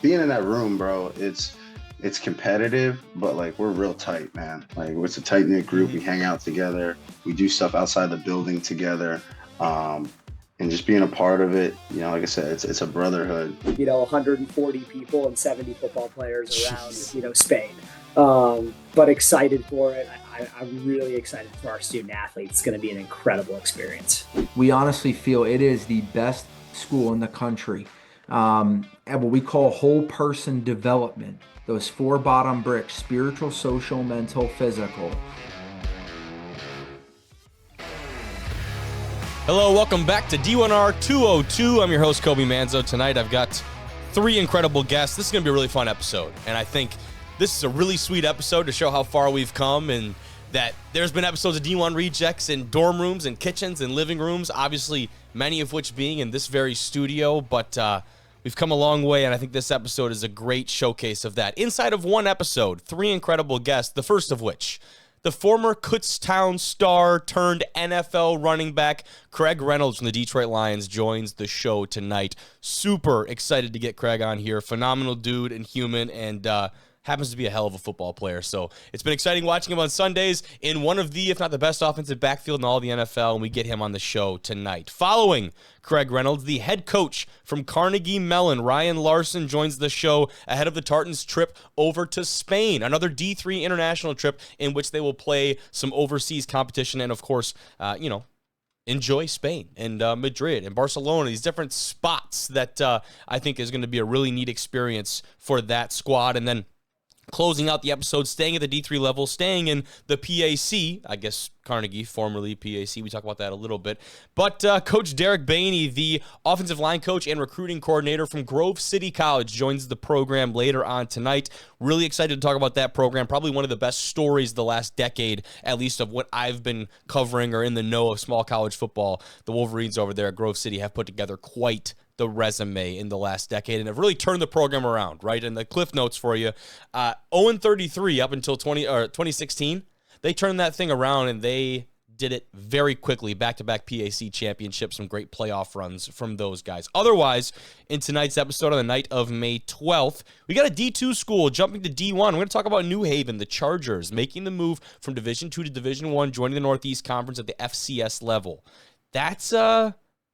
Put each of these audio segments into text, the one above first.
being in that room, bro, it's competitive, but like we're real tight, man. Like it's a tight knit group. We Mhm. hang out together. We do stuff outside the building together. Um, and just being a part of it, like I said, it's a brotherhood. 140 people and 70 football players around, Jeez. Spain. But excited for it. I'm really excited for our student athletes. It's going to be an incredible experience. We honestly feel it is the best school in the country at what we call whole person development. Those four bottom bricks: spiritual, social, mental, physical. Hello, welcome back to D1R 202. I'm your host, Kobe Manzo. Tonight I've got three incredible guests. This is going to be a really fun episode, and I think this is a really sweet episode to show how far we've come, and that there's been episodes of D1 Rejects in dorm rooms and kitchens and living rooms, obviously many of which being in this very studio, but we've come a long way, and I think this episode is a great showcase of that. Inside of one episode, three incredible guests, the first of which, the former Kutztown star turned NFL running back, Craig Reynolds from the Detroit Lions, joins the show tonight. Super excited to get Craig on here. Phenomenal dude and human, and happens to be a hell of a football player. So it's been exciting watching him on Sundays in one of the, if not the best offensive backfield in all the NFL, and we get him on the show tonight. Following Craig Reynolds, the head coach from Carnegie Mellon, Ryan Larsen, joins the show ahead of the Tartans' trip over to Spain, another D3 international trip in which they will play some overseas competition and, of course, enjoy Spain and Madrid and Barcelona, these different spots that I think is going to be a really neat experience for that squad. And then closing out the episode, staying at the D3 level, staying in the PAC, I guess Carnegie, formerly PAC. We talk about that a little bit. But Coach Derrick Baney, the offensive line coach and recruiting coordinator from Grove City College, joins the program later on tonight. Really excited to talk about that program. Probably one of the best stories of the last decade, at least of what I've been covering or in the know of small college football. The Wolverines over there at Grove City have put together quite the resume in the last decade and have really turned the program around, right? And the cliff notes for you, 0-33 up until 2016. They turned that thing around, and they did it very quickly. Back-to-back PAC championships, some great playoff runs from those guys. Otherwise, in tonight's episode on the night of May 12th, we got a D2 school jumping to D1. We're going to talk about New Haven, the Chargers, making the move from Division II to Division I, joining the Northeast Conference at the FCS level. That's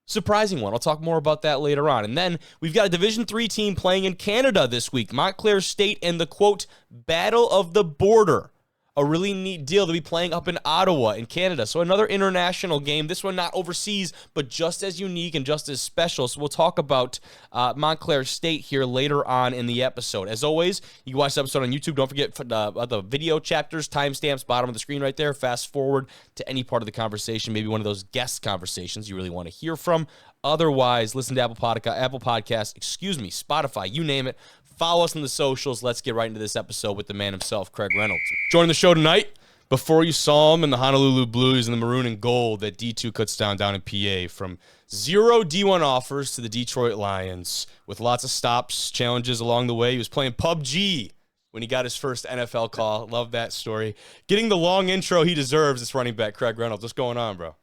surprising one. I'll talk more about that later on. And then we've got a Division III team playing in Canada this week, Montclair State, and the, quote, Battle of the Border. A really neat deal to be playing up in Ottawa in Canada. So another international game. This one not overseas, but just as unique and just as special. So we'll talk about Montclair State here later on in the episode. As always, you can watch the episode on YouTube. Don't forget the video chapters, timestamps, bottom of the screen right there. Fast forward to any part of the conversation, maybe one of those guest conversations you really want to hear from. Otherwise, listen to Apple Podcasts, Spotify, you name it. Follow us on the socials. Let's get right into this episode with the man himself, Craig Reynolds. Joining the show tonight, before you saw him in the Honolulu Blues and the maroon and gold at D2 Kutztown down in PA, from 0 D1 offers to the Detroit Lions, with lots of stops, challenges along the way. He was playing PUBG when he got his first NFL call. Love that story. Getting the long intro he deserves, this running back, Craig Reynolds. What's going on, bro?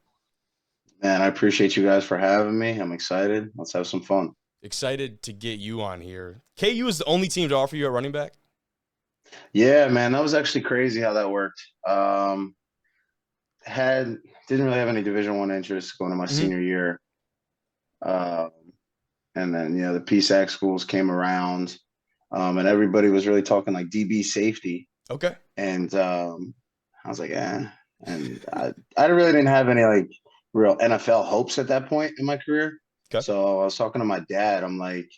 Man, I appreciate you guys for having me. I'm excited. Let's have some fun. Excited to get you on here. KU is the only team to offer you a running back? Yeah, man, that was actually crazy how that worked. Didn't really have any Division I interest going to my senior year. And then, the PSAC schools came around, and everybody was really talking like DB safety. Okay. And I was like, And I really didn't have any like real NFL hopes at that point in my career. Okay. So I was talking to my dad. I'm like,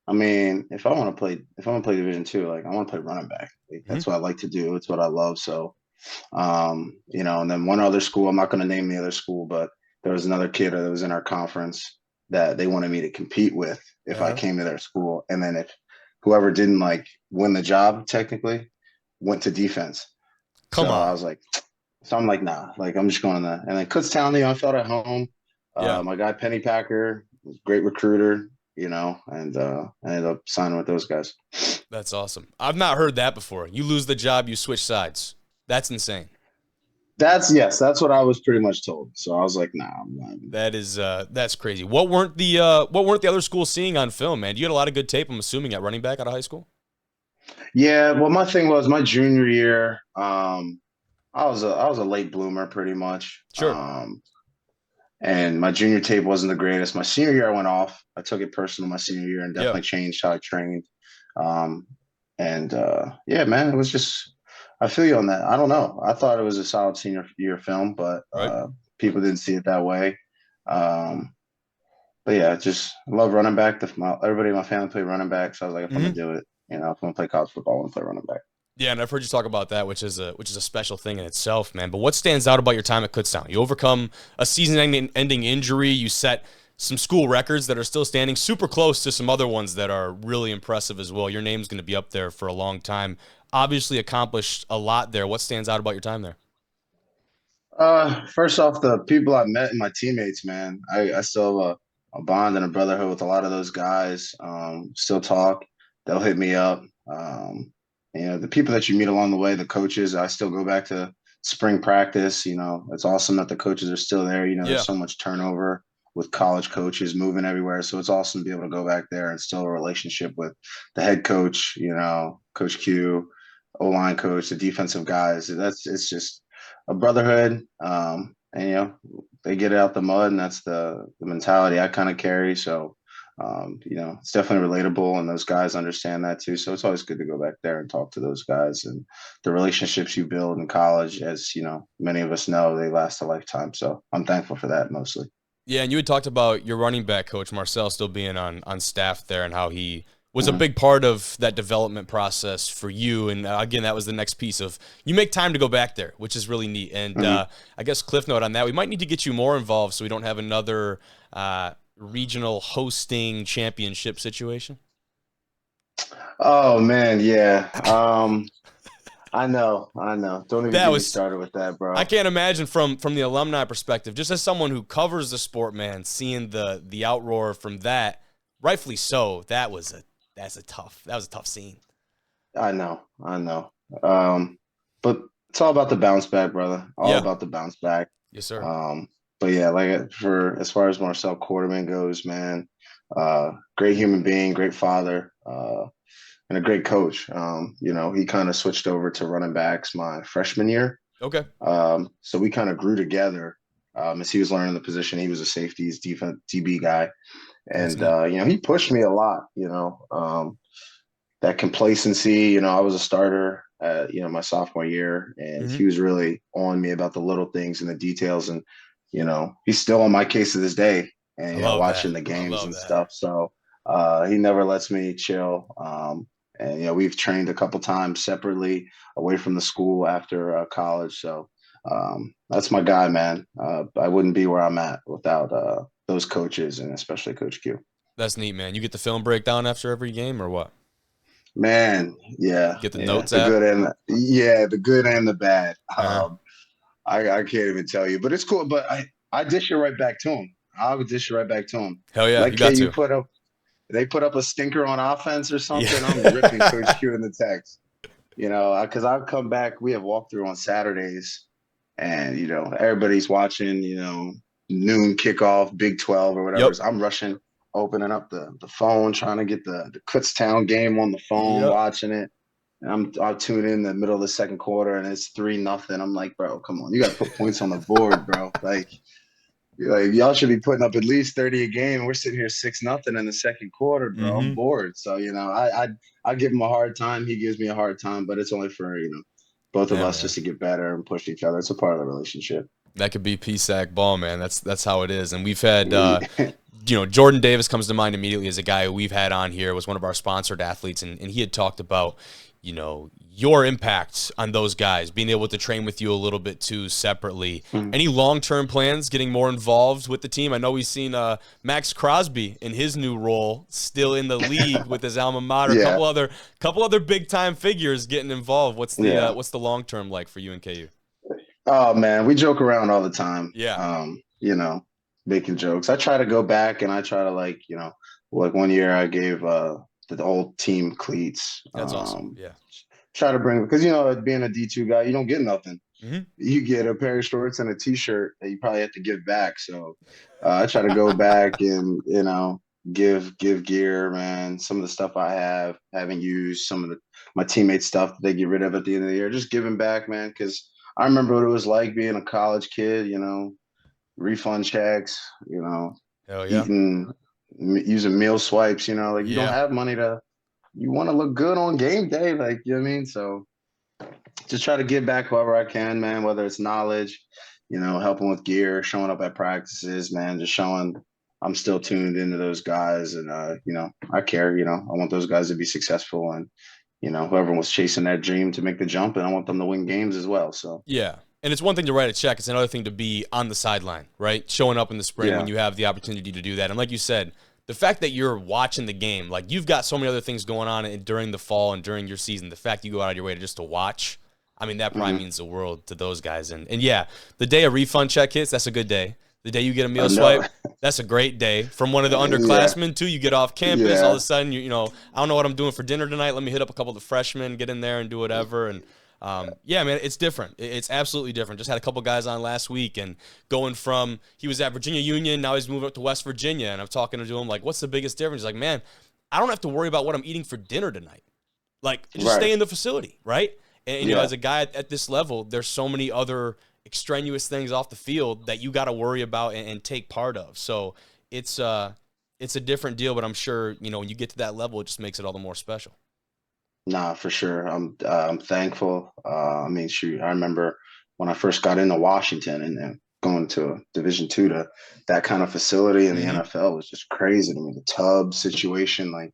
I mean, if I want to play Division II, like I want to play running back. Like, that's what I like to do. It's what I love. So, and then one other school, I'm not going to name the other school, but there was another kid that was in our conference that they wanted me to compete with if I came to their school. And then if whoever didn't like win the job, technically, went to defense. Come on. I was like, I'm like, nah, like I'm just going to, and then Kutztown, I felt at home. My guy Penny Packer was a great recruiter, and I ended up signing with those guys. That's awesome. I've not heard that before. You lose the job, you switch sides. That's insane. That's what I was pretty much told. So I was like, nah, I'm not. That's crazy. What weren't the other schools seeing on film, man? You had a lot of good tape, I'm assuming, at running back out of high school. Yeah, well, my thing was my junior year. I was a late bloomer, pretty much. Sure. And my junior tape wasn't the greatest. My senior year, I went off. I took it personal my senior year and definitely changed how I trained. Um, yeah, man, it was just. I feel you on that. I don't know. I thought it was a solid senior year film, but Right. people didn't see it that way. Um, but yeah, just love running back. Everybody in my family played running back, so I was like, if I'm gonna do it, if I'm gonna play college football, I want to play running back. Yeah, and I've heard you talk about that, which is a special thing in itself, man. But what stands out about your time at Kutztown? You overcome a season-ending injury. You set some school records that are still standing, super close to some other ones that are really impressive as well. Your name's going to be up there for a long time. Obviously accomplished a lot there. What stands out about your time there? First off, the people I met and my teammates, man, I still have a bond and a brotherhood with a lot of those guys. Still talk. They'll hit me up. The people that you meet along the way, the coaches, I still go back to spring practice. It's awesome that the coaches are still there. Yeah. There's so much turnover with college coaches moving everywhere. So it's awesome to be able to go back there and still a relationship with the head coach, Coach Q, O-line coach, the defensive guys. It's just a brotherhood. And they get out the mud, and that's the mentality I kind of carry. So it's definitely relatable, and those guys understand that too. So it's always good to go back there and talk to those guys, and the relationships you build in college, as many of us know, they last a lifetime. So I'm thankful for that mostly. Yeah, and you had talked about your running back coach, Marcel, still being on staff there, and how he was a big part of that development process for you. And again, that was the next piece of you make time to go back there, which is really neat. And I guess cliff note on that, we might need to get you more involved so we don't have another regional hosting championship situation. Oh man, yeah. I know. Don't even get me started with that, bro. I can't imagine from the alumni perspective, just as someone who covers the sport, man, seeing the outroar from that, rightfully so. That was a tough scene. I know. But it's all about the bounce back, brother. All about the bounce back. Yes, sir. But yeah, as far as Marcel Quarterman goes, man, great human being, great father, and a great coach. He kind of switched over to running backs my freshman year. Okay. So we kind of grew together as he was learning the position. He was a safeties defense DB guy. And, he pushed me a lot, that complacency, I was a starter, my sophomore year, and he was really on me about the little things and the details. And, he's still on my case to this day and, watching the games and stuff. So he never lets me chill. And, we've trained a couple times separately away from the school after college. So that's my guy, man. I wouldn't be where I'm at without those coaches, and especially Coach Q. That's neat, man. You get the film breakdown after every game or what? Man, yeah. Get the notes the out? The good and the bad. I can't even tell you, but it's cool. But I dish it right back to him. I would dish it right back to him. Hell yeah, like, you got hey, to. They put up a stinker on offense or something, I'm ripping Coach Q in the text. Because I've come back. We have walkthrough on Saturdays, and everybody's watching. Noon kickoff, Big 12 or whatever. I'm rushing, opening up the phone, trying to get the Kutztown game on the phone, watching it. And I'll tune in the middle of the second quarter, and it's 3-0. I'm like, bro, come on, you got to put points on the board, bro. Like y'all should be putting up at least 30 a game. We're sitting here 6-0 in the second quarter, bro. I'm bored. So I give him a hard time. He gives me a hard time, but it's only for both of us just to get better and push each other. It's a part of the relationship. That could be PSAC ball, man. That's how it is. And we've had, Jordan Davis comes to mind immediately as a guy who we've had on here, was one of our sponsored athletes, and he had talked about, your impact on those guys, being able to train with you a little bit too separately. Any long-term plans getting more involved with the team? I know we've seen Max Crosby in his new role still in the league with his alma mater. Couple other big-time figures getting involved. What's the long-term like for you and KU? Oh man, we joke around all the time. Yeah. Making jokes. I try to go back and I try to like one year I gave the old team cleats. That's awesome. Yeah. Try to bring, because being a D2 guy, you don't get nothing. Hmm. you get a pair of shorts and a t-shirt that you probably have to give back. So I try to go back and, give gear, man. Some of the stuff I haven't used, some of my teammates' stuff that they get rid of at the end of the year, just giving back, man. Because I remember what it was like being a college kid, refund checks, Hell yeah. eating, using meal swipes, like you don't Yeah. have money you want to look good on game day, like, you know what I mean? So just try to give back however I can, man, whether it's knowledge, helping with gear, showing up at practices, man, just showing I'm still tuned into those guys. And, I care, I want those guys to be successful, and, whoever was chasing that dream to make the jump, and I want them to win games as well. So, Yeah. And it's one thing to write a check. It's another thing to be on the sideline, right? Showing up in the spring when yeah, you have the opportunity to do that. And like you said, the fact that you're watching the game, like you've got so many other things going on during the fall and during your season, the fact you go out of your way to watch, I mean, that probably hmm means the world to those guys. And yeah, the day a refund check hits, that's a good day. The day you get a I meal know. swipe, that's a great day. From one of the Yeah, underclassmen, too, you get off campus, all of yeah. a sudden, I don't know what I'm doing for dinner tonight. Let me hit up a couple of the freshmen, get in there and do whatever. And yeah, man, it's different. It's absolutely different. Just had a couple guys on last week, and going from he was at Virginia Union, now he's moving up to West Virginia, and I'm talking to him like, what's the biggest difference? He's like, man, I don't have to worry about what I'm eating for dinner tonight. Like, just Right. stay in the facility, right? And Yeah. as a guy at this level, there's so many other extraneous things off the field that you got to worry about and take part of. So it's a different deal, but I'm sure when you get to that level, it just makes it all the more special. Nah, for sure. I'm thankful. I mean, shoot, I remember when I first got into Washington, and going to Division II, to that kind of facility in the Hmm. NFL was just crazy to me. The tub situation, like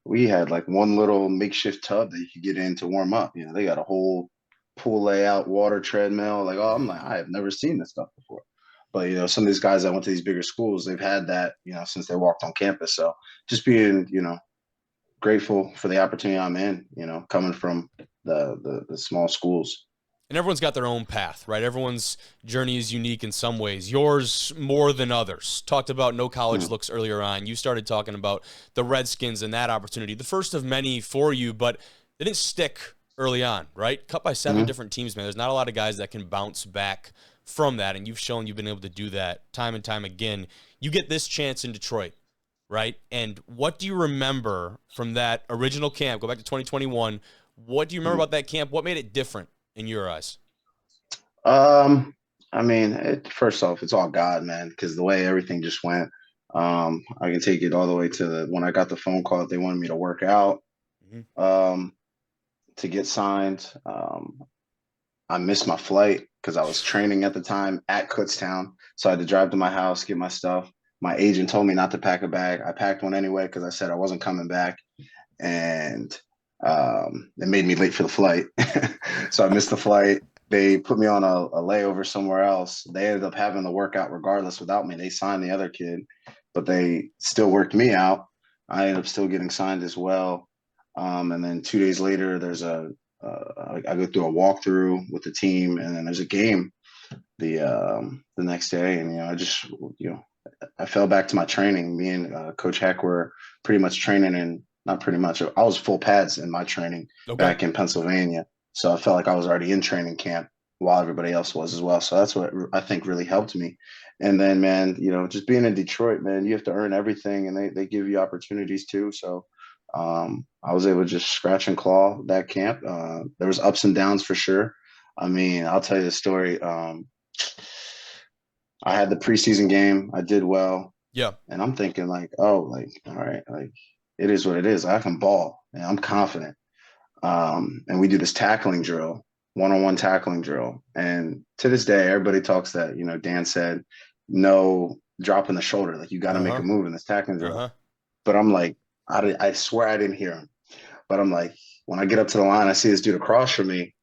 we had like one little makeshift tub that you could get in to warm up. They got a whole pool layout, water treadmill. Like, oh, I'm like, I have never seen this stuff before. But some of these guys that went to these bigger schools, they've had that, since they walked on campus. So just being, grateful for the opportunity I'm in, coming from the small schools. And everyone's got their own path, right? Everyone's journey is unique in some ways. Yours more than others. Talked about no college Mm, looks earlier on. You started talking about the Redskins and that opportunity, the first of many for you, but they didn't stick early on, right? Cut by 7 mhm. different teams, man. There's not a lot of guys that can bounce back from that, and you've shown you've been able to do that time and time again. You get this chance in Detroit, right? And what do you remember from that original camp? Go back to 2021. What do you remember Mhm. about that camp? What made it different in your eyes? Um, I mean, first off, it's all God, man, because the way everything just went, I can take it all the way to when I got the phone call that they wanted me to work out, Mhm. um, to get signed. I missed my flight because I was training at the time at Kutztown. So I had to drive to my house, get my stuff. My agent told me not to pack a bag. I packed one anyway because I said I wasn't coming back. And it made me late for the flight. So I missed the flight. They put me on a layover somewhere else. They ended up having the workout regardless without me. They signed the other kid, but they still worked me out. I ended up still getting signed as well. And then 2 days later, I go through a walkthrough with the team, and then there's a game the next day, and I fell back to my training. Me and Coach Heck were pretty much training, and not pretty much. I was full pads in my training Okay. back in Pennsylvania, so I felt like I was already in training camp while everybody else was as well. So that's what I think really helped me. And then, man, just being in Detroit, man, you have to earn everything, and they give you opportunities too. So I was able to just scratch and claw that camp. There was ups and downs for sure. I mean, I'll tell you the story. I had the preseason game. I did well. Yeah. And I'm thinking like, oh, like, all right, like it is what it is. I can ball and I'm confident. And we do this tackling drill, one-on-one tackling drill. And to this day, everybody talks that, Dan said, no dropping the shoulder. Like you got to make a Uh-huh. move in this tackling drill. Uh-huh. But I'm like, I swear I didn't hear him. But I'm like, when I get up to the line, I see this dude across from me.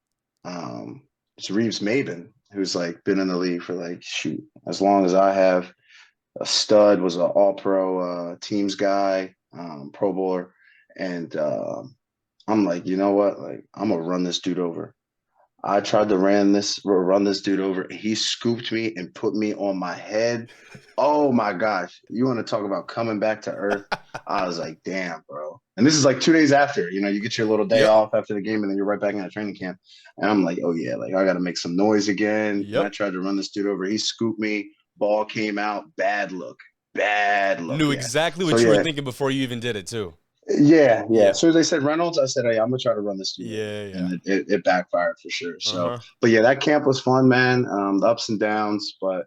It's Reeves Maben, who's like been in the league for like, shoot, as long as I have. A stud, was an all pro teams guy, pro bowler. And I'm like, you know what? Like, I'm going to run this dude over. I tried to run this dude over. He scooped me and put me on my head. Oh my gosh. You want to talk about coming back to earth? I was like, damn, bro. And this is like 2 days after, you get your little day Yep. off after the game and then you're right back in a training camp. And I'm like, oh yeah, like I got to make some noise again. And I Yep. tried to run this dude over. He scooped me. Ball came out. Bad look. Bad look. Knew Yeah. exactly So what you were yeah, thinking before you even did it too. yeah, yeah. Yeah. As soon as they said Reynolds, I said, "Hey, I'm gonna try to run this dude over," Yeah. Yeah. and it backfired for sure. So, Uh-huh. but yeah, that camp was fun, man. The ups and downs, but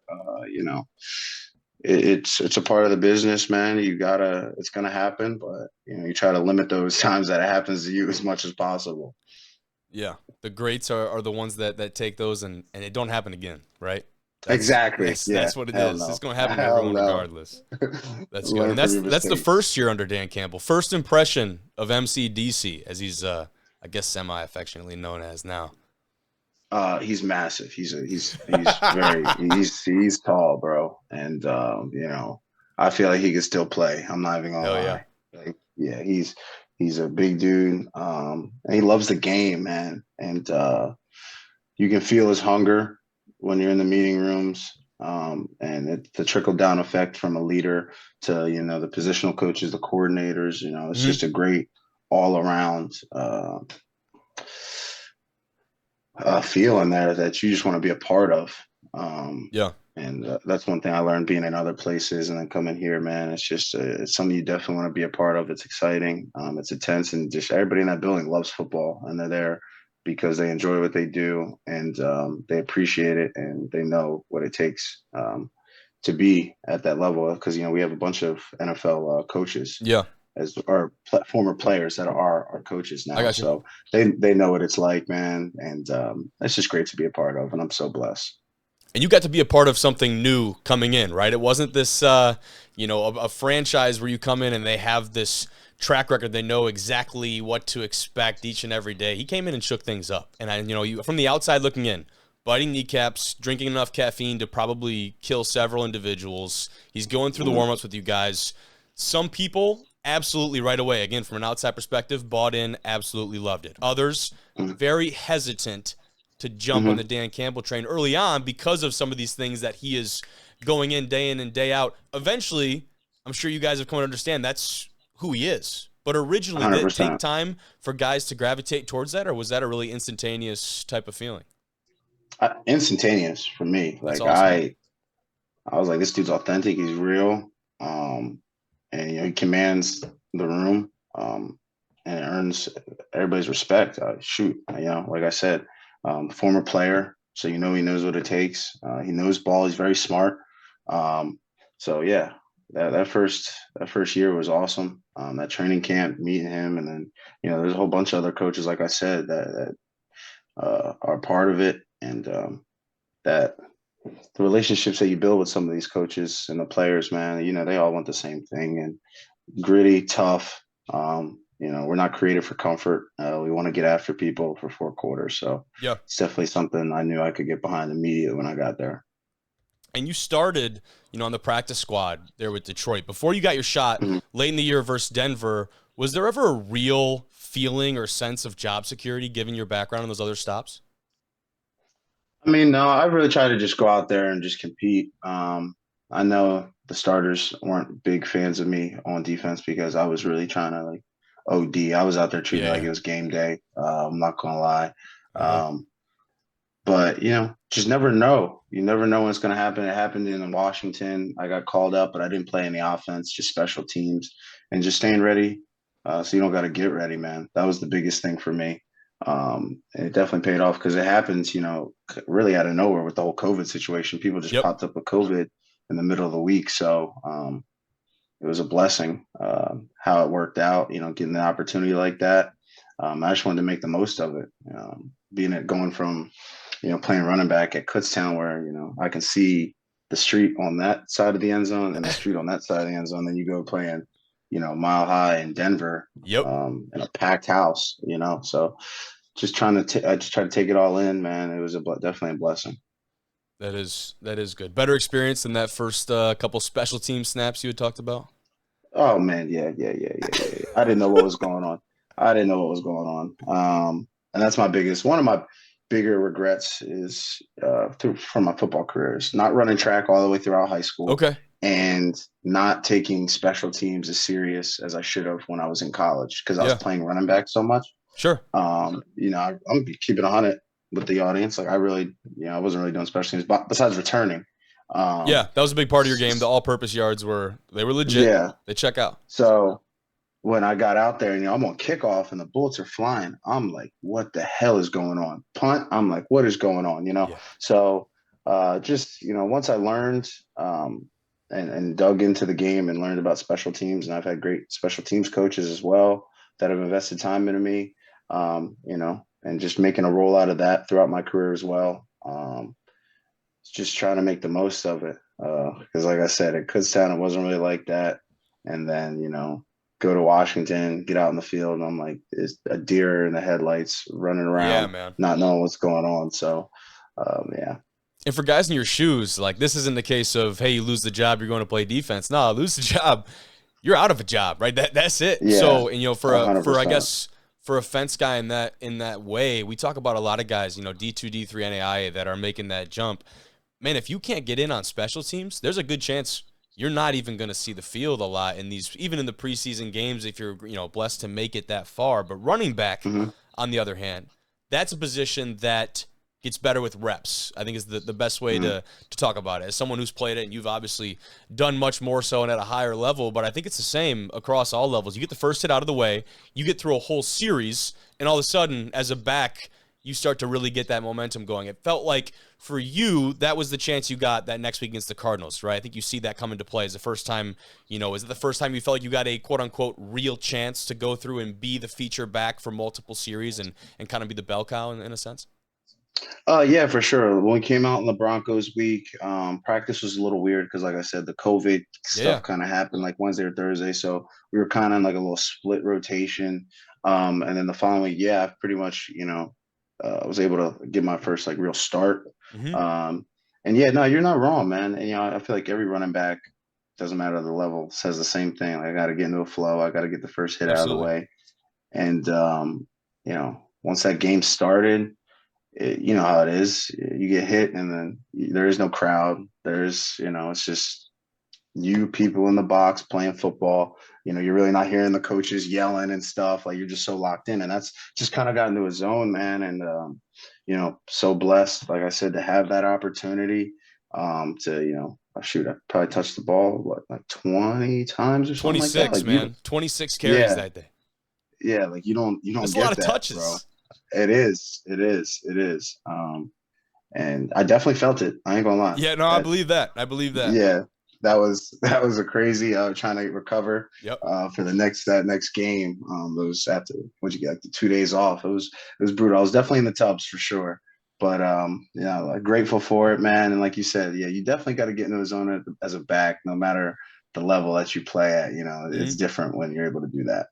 it's a part of the business, man. It's gonna happen, but you try to limit those times that it happens to you as much as possible. Yeah. The greats are the ones that take those and it don't happen again, right? Exactly. Yeah. That's what it Hell is. no. It's going to happen to Hell everyone no. regardless. That's good. Learn And from your that's the mistakes. first year under Dan Campbell. First impression of MCDC, as he's I guess semi-affectionately known as now. He's massive. He's tall, bro. And I feel like he could still play. I'm not even gonna Hell yeah. lie. Like, yeah, he's a big dude. And he loves the game, man. And you can feel his hunger when you're in the meeting rooms. And the trickle down effect from a leader to the positional coaches, the coordinators. It's Mhm. just a great all around feeling there that you just want to be a part of. Yeah. And that's one thing I learned being in other places and then coming here, man. It's just it's something you definitely want to be a part of. It's exciting. It's intense, and just everybody in that building loves football, and they're there because they enjoy what they do and they appreciate it and they know what it takes to be at that level. Because we have a bunch of NFL coaches Yeah. as our former players that are our coaches I now. got you. So they know what it's like, man. And it's just great to be a part of. And I'm so blessed. And you got to be a part of something new coming in, right? It wasn't this, a franchise where you come in and they have this track record. They know exactly what to expect each and every day. He came in and shook things up. And you from the outside looking in, biting kneecaps, drinking enough caffeine to probably kill several individuals. He's going through the warm-ups with you guys. Some people absolutely right away, again, from an outside perspective, bought in, absolutely loved it. Others, very hesitant to jump on the Dan Campbell train early on because of some of these things that he is going in and day out. Eventually, I'm sure you guys have come to understand that's who he is. But originally, did it take 100%. time for guys to gravitate towards that, or was that a really instantaneous type of feeling? Instantaneous for me. That's Like awesome. I was like, this dude's authentic. He's real. And he commands the room. And it earns everybody's respect. Like I said, former player, so he knows what it takes. He knows ball. He's very smart. So yeah, that first year was awesome. That training camp, meeting him, and then there's a whole bunch of other coaches, like I said, that are part of it, and that the relationships that you build with some of these coaches and the players, man, they all want the same thing, and gritty, tough. We're not created for comfort. We want to get after people for 4 quarters. So Yeah. it's definitely something I knew I could get behind immediately when I got there. And you started, on the practice squad there with Detroit. Before you got your shot late in the year versus Denver, was there ever a real feeling or sense of job security given your background in those other stops? I mean, no, I really try to just go out there and just compete. I know the starters weren't big fans of me on defense because I was really trying to like OD. I was out there treating it like it was game day. I'm not gonna lie. Uh-huh. But just never know. You never know when it's gonna happen. It happened in Washington. I got called up, but I didn't play any offense, just special teams and just staying ready. So you don't got to get ready, man. That was the biggest thing for me. And it definitely paid off because it happens, really out of nowhere with the whole COVID situation. People just Yep. popped up with COVID in the middle of the week. So it was a blessing how it worked out, getting the opportunity like that. I just wanted to make the most of it. Going from, playing running back at Kutztown where, I can see the street on that side of the end zone and the street on that side of the end zone. Then you go playing, Mile High in Denver Yep. in a packed house, so I just tried to take it all in, man. It was definitely a blessing. That is good. Better experience than that first couple special team snaps you had talked about? Oh man, yeah. I didn't know what was going on. And that's one of my bigger regrets is from my football career is not running track all the way throughout high school. Okay. And not taking special teams as serious as I should have when I was in college because I was playing running back so much. Sure. I'm keeping 100 with the audience. Like I really, I wasn't really doing special teams, but besides returning. That was a big part of your game. The all-purpose yards were legit. Yeah. They check out. So when I got out there and I'm on kickoff and the bullets are flying, I'm like, what the hell is going on? Punt, I'm like, what is going on? Yeah. So just, once I learned and dug into the game and learned about special teams, and I've had great special teams coaches as well that have invested time into me, and just making a role out of that throughout my career as well. Just trying to make the most of it. Because like I said, at Kutztown, it wasn't really like that. And then, go to Washington, get out in the field, and I'm like, it's a deer in the headlights running around, not knowing what's going on. So, And for guys in your shoes, like this isn't the case of, hey, you lose the job, you're going to play defense. No, lose the job, you're out of a job, right? That's it. Yeah, so, and for a fence guy in that way, we talk about a lot of guys, D2, D3, NAIA that are making that jump. Man, if you can't get in on special teams, there's a good chance you're not even going to see the field a lot in these, even in the preseason games, if you're, blessed to make it that far. But running back, on the other hand, that's a position that gets better with reps, I think is the best way to talk about it. As someone who's played it, and you've obviously done much more so and at a higher level, but I think it's the same across all levels. You get the first hit out of the way, you get through a whole series, and all of a sudden, as a back, you start to really get that momentum going. It felt like for you, that was the chance you got that next week against the Cardinals, right? I think you see that come into play. Is the first time, is it the first time you felt like you got a quote-unquote real chance to go through and be the feature back for multiple series and kind of be the bell cow in a sense? Yeah, for sure. When we came out in the Broncos week, practice was a little weird because, like I said, the COVID stuff kind of happened like Wednesday or Thursday. So we were kind of in like a little split rotation. And then the following week, pretty much, I was able to get my first like real start. And no, you're not wrong, man. And, I feel like every running back, doesn't matter the level, says the same thing. Like, I got to get into a flow. I got to get the first hit out of the way. And, once that game started, you know how it is. You get hit and then there is no crowd. There's, it's just you people in the box playing football. You're really not hearing the coaches yelling and stuff. Like, you're just so locked in, and that's just kind of got into a zone, man. And, so blessed, like I said, to have that opportunity to, I probably touched the ball, like 20 times or something like that. 26, man. 26 carries that day. Yeah. Like you don't That's get a lot of that, touches. Bro. It is. And I definitely felt it. I ain't gonna lie. Yeah, no, I believe that. Yeah, that was a crazy. Trying to recover. For the next game. It was after what'd you get? Like the 2 days off. It was brutal. I was definitely in the tubs for sure. But like, grateful for it, man. And like you said, you definitely got to get into the zone as a back, no matter the level that you play at. It's different when you're able to do that.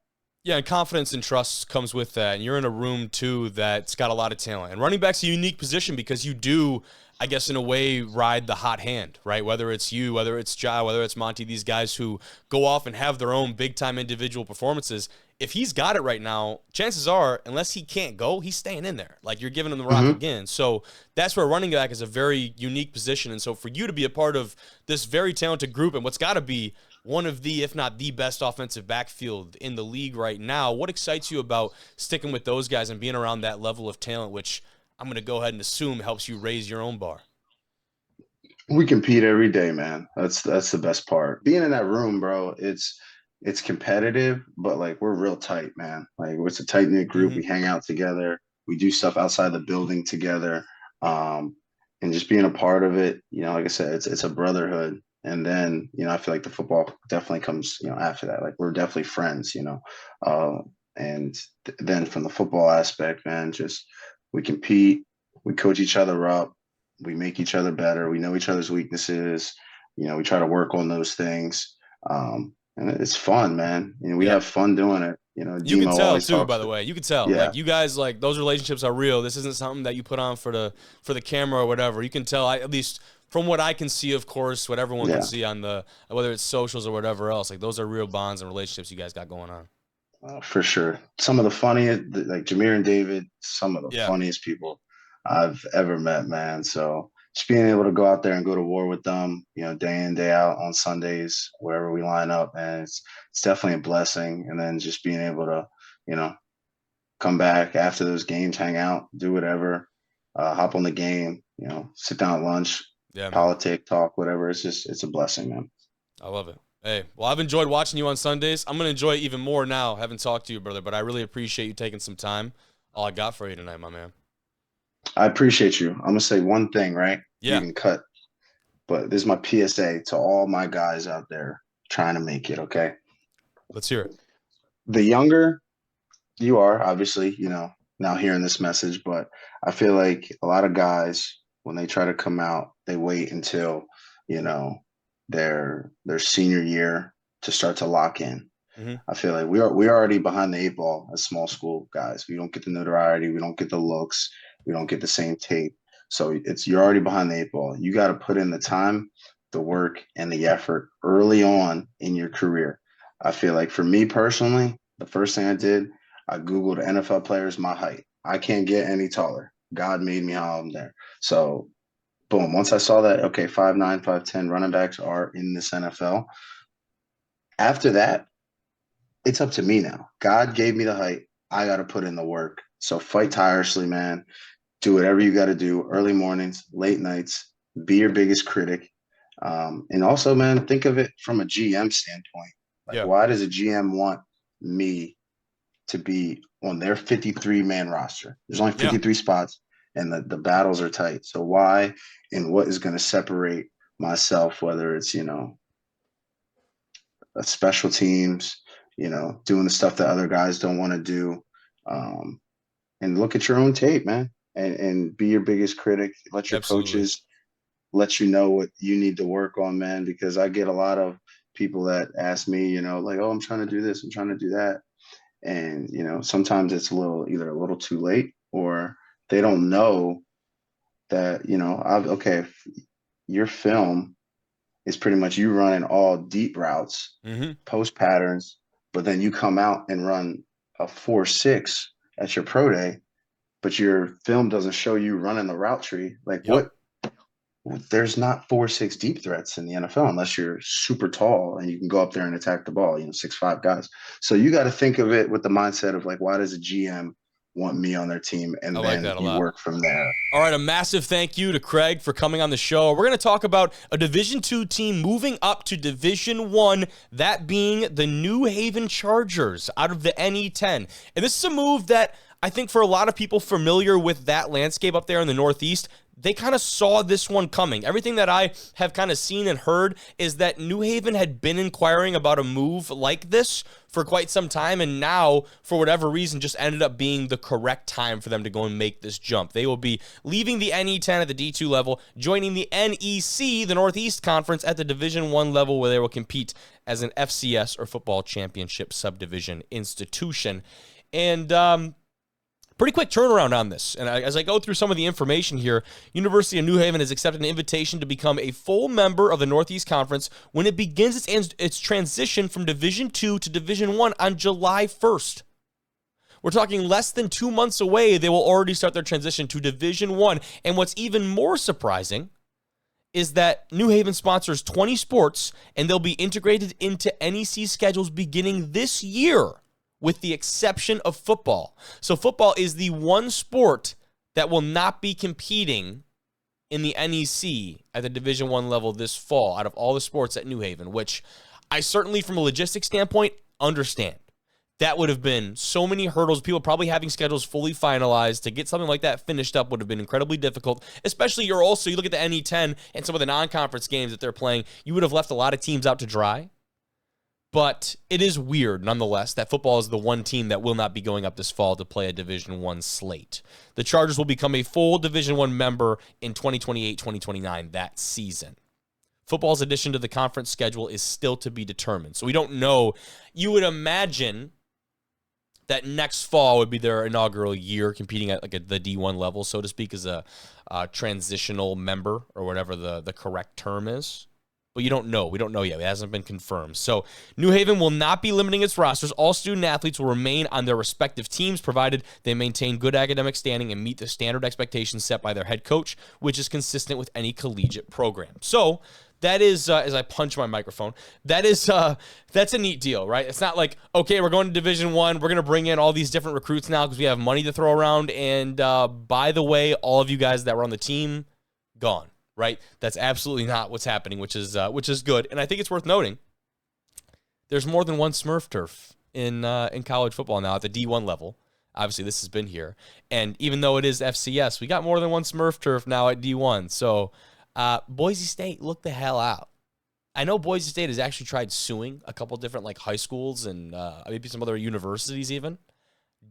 Yeah, and confidence and trust comes with that. And you're in a room, too, that's got a lot of talent. And running back's a unique position because you do, I guess, in a way, ride the hot hand, right? Whether it's you, whether it's Ja, whether it's Monty, these guys who go off and have their own big-time individual performances. If he's got it right now, chances are, unless he can't go, he's staying in there. Like, you're giving him the rock again. So that's where running back is a very unique position. And so for you to be a part of this very talented group and what's got to be one of the, if not the best offensive backfield in the league right now, what excites you about sticking with those guys and being around that level of talent, which I'm going to go ahead and assume helps you raise your own bar? We compete every day, man. That's the best part. Being in that room, bro, it's competitive, but like, we're real tight, man. Like, it's a tight knit group. We hang out together. We do stuff outside the building together. And just being a part of it, like I said, it's a brotherhood. And then, I feel like the football definitely comes, after that. Like, we're definitely friends, and then from the football aspect, man, just we compete, we coach each other up, we make each other better, we know each other's weaknesses, we try to work on those things. And it's fun, man. We have fun doing it. You can tell too, by the way. You can tell. Like, you guys, like, those relationships are real. This isn't something that you put on for the camera or whatever. You can tell, at least from what I can see, of course, what everyone can see on whether it's socials or whatever else. Like, those are real bonds and relationships you guys got going on. For sure. Some of the funniest, like Jameer and David, some of the funniest people I've ever met, man. So just being able to go out there and go to war with them, day in, day out on Sundays, wherever we line up, man, it's definitely a blessing. And then just being able to, you know, come back after those games, hang out, do whatever, hop on the game, sit down at lunch, Yeah, man. politic, talk, whatever. It's a blessing, man. I love it. Hey, well, I've enjoyed watching you on Sundays. I'm going to enjoy it even more now. I haven't talked to you, brother, but I really appreciate you taking some time. All I got for you tonight, my man. I appreciate you. I'm going to say one thing, right? Yeah. You can cut, but this is my PSA to all my guys out there trying to make it, okay? Let's hear it. The younger you are, obviously, now hearing this message, but I feel like a lot of guys, when they try to come out, they wait until, their senior year to start to lock in. Mm-hmm. I feel like we're already behind the 8 ball as small school guys. We don't get the notoriety, we don't get the looks, we don't get the same tape. So you're already behind the 8 ball. You got to put in the time, the work, and the effort early on in your career. I feel like for me personally, the first thing I did, I Googled NFL players my height. I can't get any taller. God made me how I'm there. So boom, once I saw that, okay, 5'9", 5'10" running backs are in this NFL. After that, it's up to me now. God gave me the height. I got to put in the work. So fight tirelessly, man. Do whatever you got to do, early mornings, late nights. Be your biggest critic. And also, man, think of it from a GM standpoint. Why does a GM want me to be on their 53-man roster? There's only 53 spots, and the battles are tight. So why and what is going to separate myself, whether it's, special teams, doing the stuff that other guys don't want to do, and look at your own tape, man, and be your biggest critic. Let your coaches let you know what you need to work on, man, because I get a lot of people that ask me, oh, I'm trying to do this, I'm trying to do that. And, sometimes it's either a little too late, or they don't know that, your film is pretty much you running all deep routes, post patterns, but then you come out and run a 4.6 at your pro day, but your film doesn't show you running the route tree. What? There's not 4.6 deep threats in the NFL unless you're super tall and you can go up there and attack the ball, 6'5" guys. So you got to think of it with the mindset of why does a GM want me on their team? And then you work from there. All right, a massive thank you to Craig for coming on the show. We're going to talk about a Division II team moving up to Division I, that being the New Haven Chargers out of the NE10. And this is a move that I think for a lot of people familiar with that landscape up there in the Northeast, they kind of saw this one coming. Everything that I have kind of seen and heard is that New Haven had been inquiring about a move like this for quite some time, and now, for whatever reason, just ended up being the correct time for them to go and make this jump. They will be leaving the NE10 at the D2 level, joining the NEC, the Northeast Conference, at the Division I level, where they will compete as an FCS or Football Championship subdivision institution. And pretty quick turnaround on this. And as I go through some of the information here, University of New Haven has accepted an invitation to become a full member of the Northeast Conference when it begins its transition from Division II to Division I on July 1st. We're talking less than 2 months away, they will already start their transition to Division I. And what's even more surprising is that New Haven sponsors 20 sports, and they'll be integrated into NEC schedules beginning this year, with the exception of football. So football is the one sport that will not be competing in the NEC at the Division I level this fall out of all the sports at New Haven, which I certainly, from a logistics standpoint, understand. That would have been so many hurdles. People probably having schedules fully finalized. To get something like that finished up would have been incredibly difficult, especially you look at the NE10 and some of the non-conference games that they're playing, you would have left a lot of teams out to dry. But it is weird, nonetheless, that football is the one team that will not be going up this fall to play a Division I slate. The Chargers will become a full Division I member in 2028-2029, that season. Football's addition to the conference schedule is still to be determined. So we don't know. You would imagine that next fall would be their inaugural year competing at the D1 level, so to speak, as a transitional member or whatever the correct term is. but you don't know. We don't know yet. It hasn't been confirmed. So New Haven will not be limiting its rosters. All student athletes will remain on their respective teams, provided they maintain good academic standing and meet the standard expectations set by their head coach, which is consistent with any collegiate program. So that is, as I punch my microphone, that's a neat deal, right? It's not like, okay, we're going to Division I, we're going to bring in all these different recruits now because we have money to throw around, and by the way, all of you guys that were on the team, gone, right? That's absolutely not what's happening, which is good, and I think it's worth noting, there's more than one Smurf turf in college football now at the D1 level. Obviously, this has been here, and even though it is FCS, we got more than one Smurf turf now at D1, so Boise State, look the hell out. I know Boise State has actually tried suing a couple different like high schools and maybe some other universities even.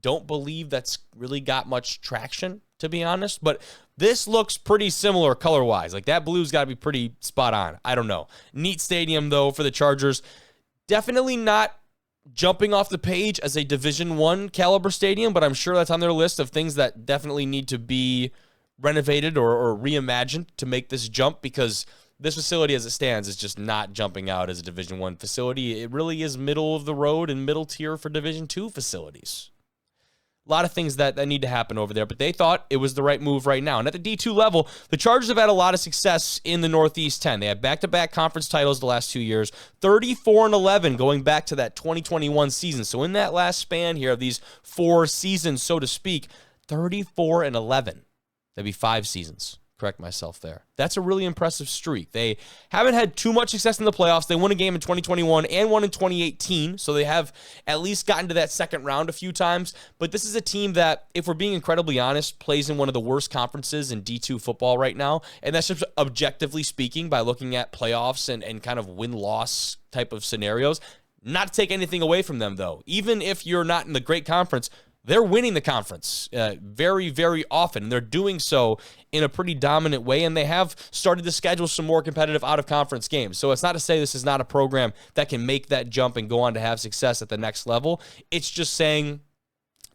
Don't believe that's really got much traction, to be honest. But this looks pretty similar color-wise. Like that blue's got to be pretty spot on. I don't know. Neat stadium, though, for the Chargers. Definitely not jumping off the page as a Division I caliber stadium, but I'm sure that's on their list of things that definitely need to be renovated or reimagined to make this jump, because this facility as it stands is just not jumping out as a Division I facility. It really is middle of the road and middle tier for Division II facilities. A lot of things that need to happen over there, but they thought it was the right move right now. And at the D2 level, the Chargers have had a lot of success in the Northeast 10. They had back-to-back conference titles the last 2 years, 34-11 going back to that 2021 season. So in that last span here of these 4 seasons, so to speak, 34-11. That'd be 5 seasons. Correct myself there. That's a really impressive streak. They haven't had too much success in the playoffs. They won a game in 2021 and one in 2018, so they have at least gotten to that second round a few times. But this is a team that, if we're being incredibly honest, plays in one of the worst conferences in D2 football right now. And that's just objectively speaking by looking at playoffs and kind of win-loss type of scenarios. Not to take anything away from them, though. Even if you're not in the great conference, they're winning the conference very, very often. And they're doing so in a pretty dominant way, and they have started to schedule some more competitive out-of-conference games. So it's not to say this is not a program that can make that jump and go on to have success at the next level. It's just saying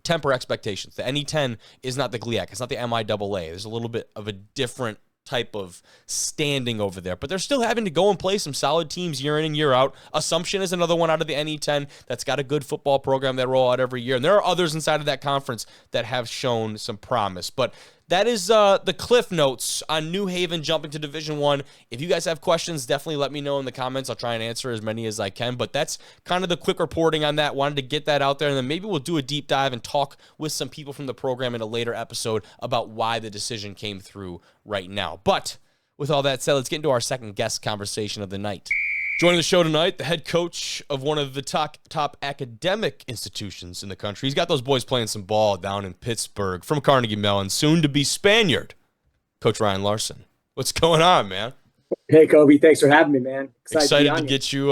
temper expectations. The NE10 is not the GLIAC. It's not the MIAA. There's a little bit of a different type of standing over there, but they're still having to go and play some solid teams year in and year out. Assumption is another one out of the NE10 that's got a good football program that roll out every year, and there are others inside of that conference that have shown some promise. But that is the cliff notes on New Haven jumping to Division I. If you guys have questions, definitely let me know in the comments. I'll try and answer as many as I can, but that's kind of the quick reporting on that. Wanted to get that out there, and then maybe we'll do a deep dive and talk with some people from the program in a later episode about why the decision came through right now. But with all that said, let's get into our second guest conversation of the night. Joining the show tonight, the head coach of one of the top academic institutions in the country. He's got those boys playing some ball down in Pittsburgh from Carnegie Mellon, soon to be Spaniard, Coach Ryan Larsen. What's going on, man? Hey, Kobe. Thanks for having me, man. Excited to get you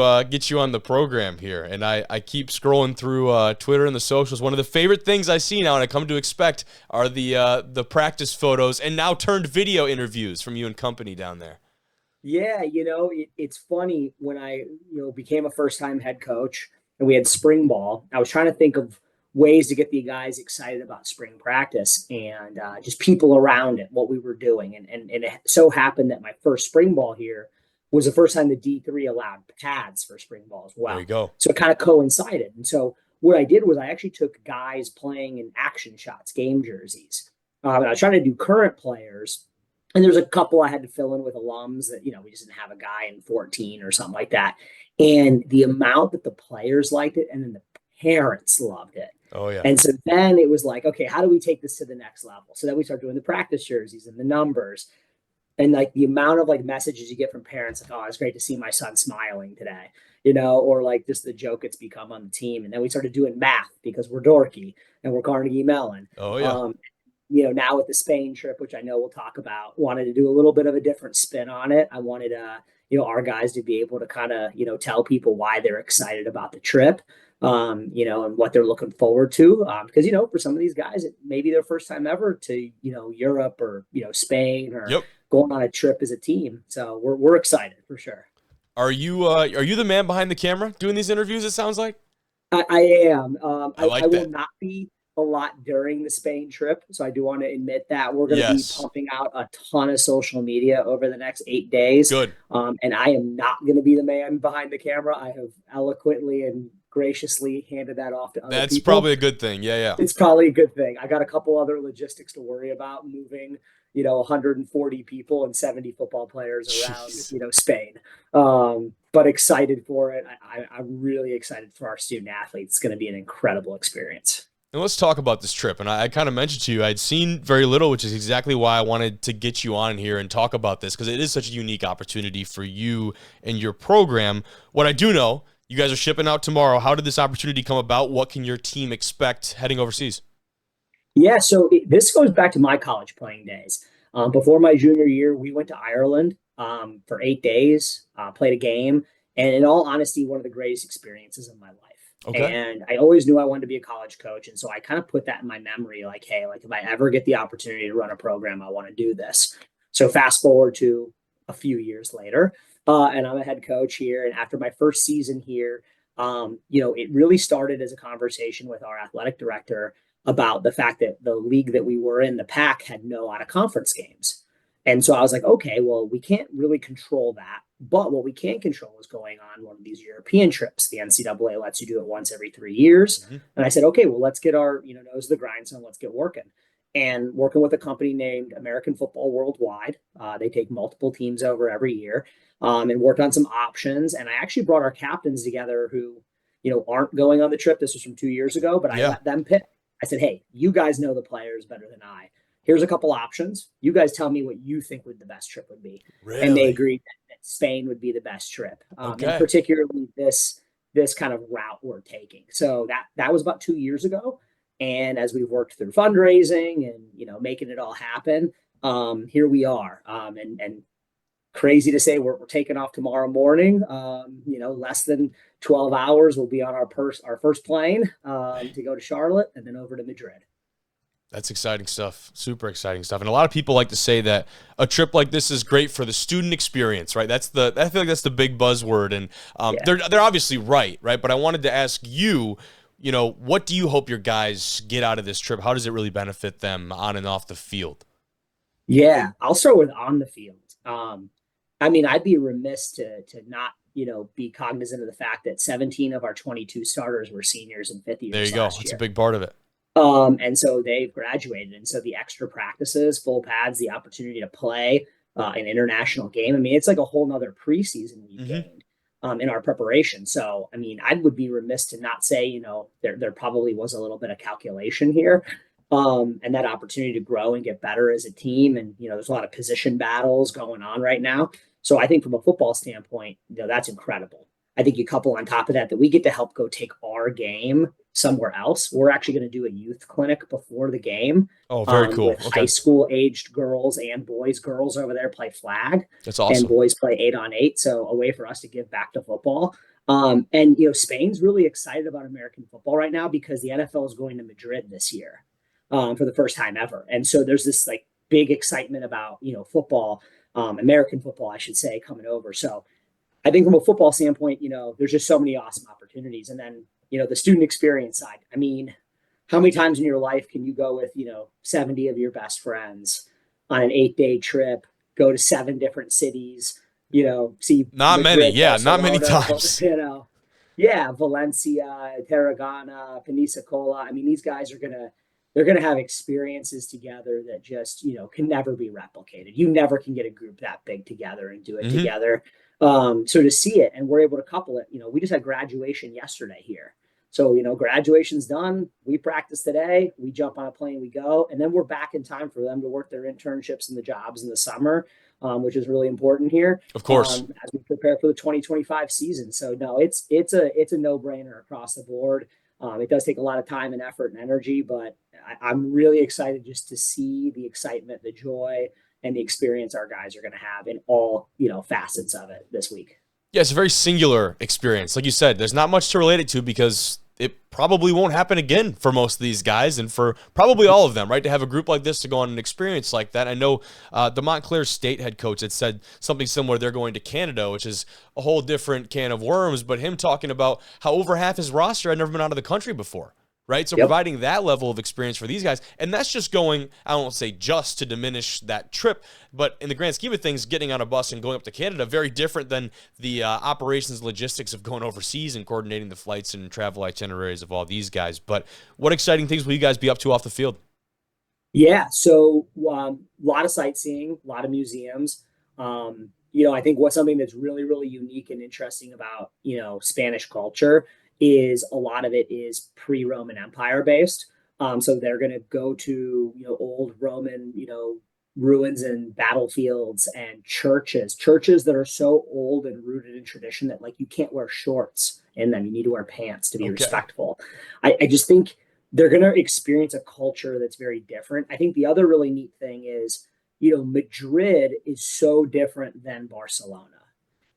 on the program here. And I keep scrolling through Twitter and the socials. One of the favorite things I see now and I come to expect are the practice photos and now turned video interviews from you and company down there. Yeah, it's funny when I, became a first-time head coach and we had spring ball. I was trying to think of ways to get the guys excited about spring practice and just people around it, what we were doing. And it so happened that my first spring ball here was the first time the D3 allowed pads for spring ball as well. There you go. So it kind of coincided. And so what I did was I actually took guys playing in action shots, game jerseys. And I was trying to do current players. And there's a couple I had to fill in with alums that, we just didn't have a guy in 14 or something like that. And the amount that the players liked it and then the parents loved it. Oh, yeah. And so then it was like, okay, how do we take this to the next level? So then we start doing the practice jerseys and the numbers. And like the amount of like messages you get from parents, like, oh, it's great to see my son smiling today, or like just the joke it's become on the team. And then we started doing math because we're dorky and we're Carnegie Mellon. Oh, yeah. Now with the Spain trip, which I know we'll talk about, wanted to do a little bit of a different spin on it. I wanted, our guys to be able to kind of, tell people why they're excited about the trip, and what they're looking forward to. Because, for some of these guys, it may be their first time ever to, Europe or, Spain or going on a trip as a team. So we're excited for sure. Are you the man behind the camera doing these interviews, it sounds like? I am. I will not be a lot during the Spain trip. So I do want to admit that we're going to be pumping out a ton of social media over the next 8 days. Good. And I am not going to be the man behind the camera. I have eloquently and graciously handed that off to other people. That's probably a good thing. Yeah. It's probably a good thing. I got a couple other logistics to worry about moving, 140 people and 70 football players around, Spain. But excited for it. I'm really excited for our student athletes. It's going to be an incredible experience. And let's talk about this trip. And I kind of mentioned to you, I'd seen very little, which is exactly why I wanted to get you on here and talk about this, because it is such a unique opportunity for you and your program. What I do know, you guys are shipping out tomorrow. How did this opportunity come about? What can your team expect heading overseas? Yeah, so this goes back to my college playing days. Before my junior year, we went to Ireland for 8 days, played a game, and in all honesty, one of the greatest experiences of my life. Okay. And I always knew I wanted to be a college coach. And so I kind of put that in my memory, like, hey, like if I ever get the opportunity to run a program, I want to do this. So fast forward to a few years later, and I'm a head coach here. And after my first season here, it really started as a conversation with our athletic director about the fact that the league that we were in, the PAC, had no out of conference games. And so I was like, okay, well, we can't really control that. But what we can control is going on one of these European trips. The NCAA lets you do it once every 3 years. Mm-hmm. And I said, okay, well, let's get our nose to the grindstone. Let's get working. And working with a company named American Football Worldwide. They take multiple teams over every year, and worked on some options. And I actually brought our captains together who, aren't going on the trip. This was from 2 years ago, but I let them pick. I said, hey, you guys know the players better than I. Here's a couple options. You guys tell me what you think the best trip would be. Really? And they agreed that Spain would be the best trip. And particularly this kind of route we're taking. So that was about 2 years ago. And as we've worked through fundraising and, making it all happen, here we are. And crazy to say we're taking off tomorrow morning. Less than 12 hours, we'll be on our first plane to go to Charlotte and then over to Madrid. That's exciting stuff. Super exciting stuff. And a lot of people like to say that a trip like this is great for the student experience, right? I feel like that's the big buzzword. And they're obviously right? But I wanted to ask you, what do you hope your guys get out of this trip? How does it really benefit them on and off the field? Yeah, I'll start with on the field. I'd be remiss to not, be cognizant of the fact that 17 of our 22 starters were seniors and fifth years. There you go. That's a big part of it. And so they've graduated. And so the extra practices, full pads, the opportunity to play an international game. It's like a whole nother preseason we've gained in our preparation. So, I would be remiss to not say, there probably was a little bit of calculation here. And that opportunity to grow and get better as a team. And, there's a lot of position battles going on right now. So I think from a football standpoint, that's incredible. I think you couple on top of that we get to help go take our game somewhere else. We're actually going to do a youth clinic before the game. Oh, very cool. With high school aged girls and boys. Girls over there play flag. That's awesome. And boys play 8-on-8. So a way for us to give back to football. And Spain's really excited about American football right now because the NFL is going to Madrid this year for the first time ever. And so there's this like big excitement about, football, American football, I should say, coming over. So I think from a football standpoint, there's just so many awesome opportunities. And then, the student experience side. How many times in your life can you go with, 70 of your best friends on an 8-day trip, go to 7 different cities, see not Madrid, many. Yeah, Barcelona, not many times. Valencia, Tarragona, Pensacola. These guys are they're going to have experiences together that just, can never be replicated. You never can get a group that big together and do it together. So to see it, and we're able to couple it, we just had graduation yesterday here. So, graduation's done. We practice today. We jump on a plane, we go, and then we're back in time for them to work their internships and the jobs in the summer, which is really important here. Of course, as we prepare for the 2025 season. So no, it's a no-brainer across the board. It does take a lot of time and effort and energy, but I'm really excited just to see the excitement, the joy, and the experience our guys are going to have in all, facets of it this week. Yeah, it's a very singular experience. Like you said, there's not much to relate it to because it probably won't happen again for most of these guys and for probably all of them, right? To have a group like this to go on an experience like that. I know the Montclair State head coach had said something similar. They're going to Canada, which is a whole different can of worms, but him talking about how over half his roster had never been out of the country before. right? So Yep. providing that level of experience for these guys, and that's just going, I won't say just to diminish that trip, but in the grand scheme of things, getting on a bus and going up to Canada, very different than the operations logistics of going overseas and coordinating the flights and travel itineraries of all these guys. But what exciting things will you guys be up to off the field? Yeah, so a lot of sightseeing, a lot of museums. I think what's something that's really, really unique and interesting about, Spanish culture is a lot of it is pre-Roman Empire based. So they're going to go to, old Roman, ruins and battlefields and churches that are so old and rooted in tradition that like you can't wear shorts in them. You need to wear pants to be Okay. respectful. I just think they're going to experience a culture that's very different. I think the other really neat thing is, Madrid is so different than Barcelona,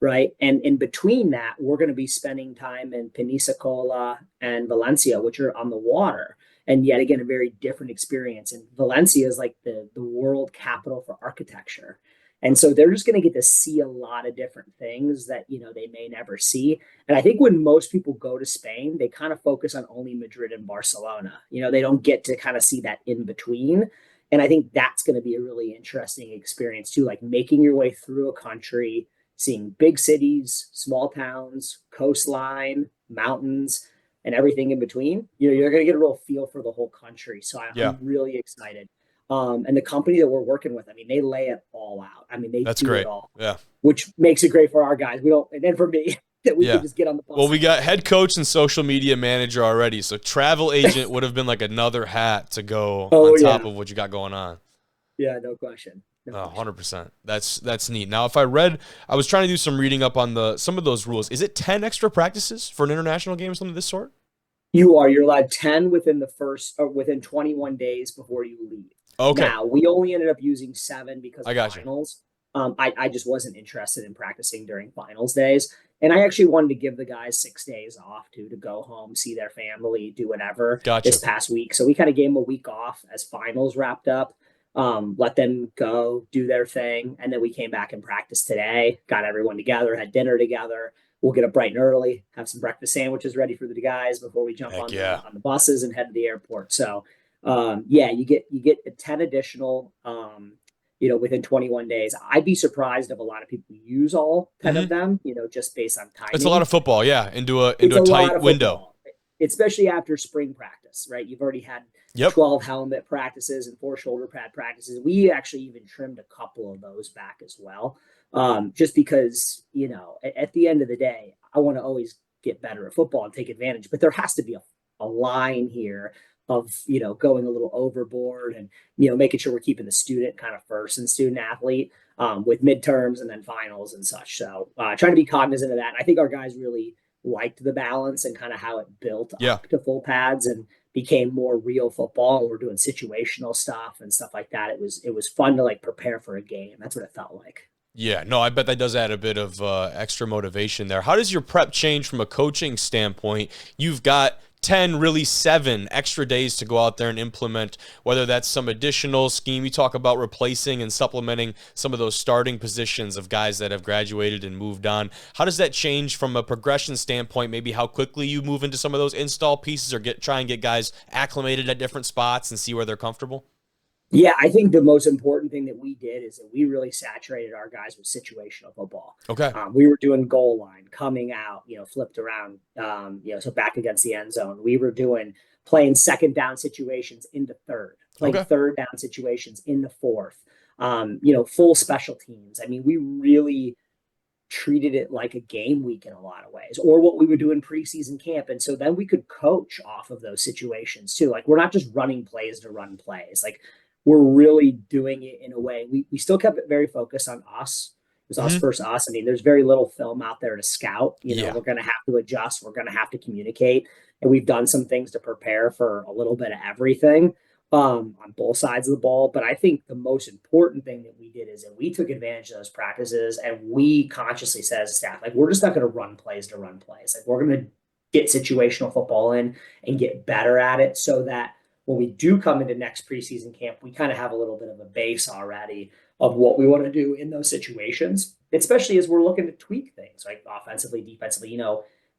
right? And in between that, we're going to be spending time in Pensacola and Valencia, which are on the water. And yet again, a very different experience. And Valencia is like the world capital for architecture. And so they're just going to get to see a lot of different things that, they may never see. And I think when most people go to Spain, they kind of focus on only Madrid and Barcelona. They don't get to kind of see that in between. And I think that's going to be a really interesting experience too, like making your way through a country, seeing big cities, small towns, coastline, mountains, and everything in between. You're going to get a real feel for the whole country. So I'm really excited. And the company that we're working with, I mean, they lay it all out. I mean, they That's do great. it all. Yeah. Which makes it great for our guys. And then for me, that we can just get on the bus. Well, we got head coach and social media manager already. So travel agent would have been like another hat to go on top of what you got going on. Yeah, no question. 100%. That's neat. Now, I was trying to do some reading up on some of those rules. Is it 10 extra practices for an international game or something of this sort? You're allowed 10 within 21 days before you leave. Okay. Now, we only ended up using 7 because of finals. You. I just wasn't interested in practicing during finals days. And I actually wanted to give the guys 6 days off to go home, see their family, do whatever this past week. So we kind of gave them a week off as finals wrapped up, let them go do their thing. And then we came back and practiced today, got everyone together, had dinner together. We'll get up bright and early, have some breakfast sandwiches ready for the guys before we jump on the buses and head to the airport. So you get 10 additional, within 21 days. I'd be surprised if a lot of people use all 10 of them, just based on timing. It's a lot of football, into a tight window. Especially after spring practice, right? You've already had 12 helmet practices and 4 shoulder pad practices. We actually even trimmed a couple of those back as well. Just because, at the end of the day, I want to always get better at football and take advantage, but there has to be a line here of, going a little overboard and, making sure we're keeping the student kind of first and student athlete with midterms and then finals and such. So trying to be cognizant of that. And I think our guys really liked the balance and kind of how it built up to full pads and became more real football. And we're doing situational stuff and stuff like that. It was fun to like prepare for a game. That's what it felt like. Yeah, no, I bet that does add a bit of extra motivation there. How does your prep change from a coaching standpoint? You've got 10, really 7 extra days to go out there and implement, whether that's some additional scheme. You talk about replacing and supplementing some of those starting positions of guys that have graduated and moved on. How does that change from a progression standpoint, maybe how quickly you move into some of those install pieces or try and get guys acclimated at different spots and see where they're comfortable? Yeah, I think the most important thing that we did is that we really saturated our guys with situational football. Okay. We were doing goal line, coming out, flipped around, so back against the end zone. We were playing second down situations into third, third down situations in the fourth, full special teams. I mean, we really treated it like a game week in a lot of ways, or what we would do in preseason camp. And so then we could coach off of those situations too. Like, we're not just running plays to run plays. Like, we're really doing it in a way. We still kept it very focused on us. It was us versus us. I mean, there's very little film out there to scout. We're going to have to adjust. We're going to have to communicate. And we've done some things to prepare for a little bit of everything on both sides of the ball. But I think the most important thing that we did is that we took advantage of those practices and we consciously said as a staff, like, we're just not going to run plays to run plays. Like, we're going to get situational football in and get better at it so that when we do come into next preseason camp, we kind of have a little bit of a base already of what we want to do in those situations, especially as we're looking to tweak things like offensively, defensively.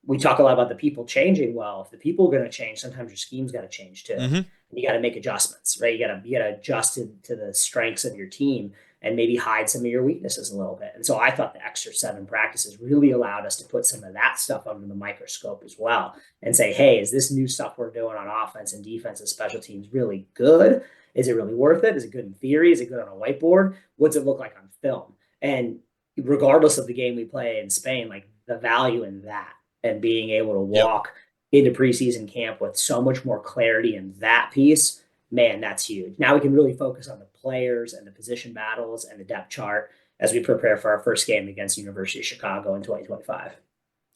we talk a lot about the people changing. Well, if the people are going to change, sometimes your scheme's got to change too. Mm-hmm. You got to make adjustments, right? You got to adjust to the strengths of your team and maybe hide some of your weaknesses a little bit. And so I thought the extra 7 practices really allowed us to put some of that stuff under the microscope as well and say, hey, is this new stuff we're doing on offense and defense and special teams really good? Is it really worth it? Is it good in theory? Is it good on a whiteboard? What's it look like on film? And regardless of the game we play in Spain, like the value in that and being able to walk into preseason camp with so much more clarity in that piece, man, that's huge. Now we can really focus on the players and the position battles and the depth chart as we prepare for our first game against University of Chicago in 2025.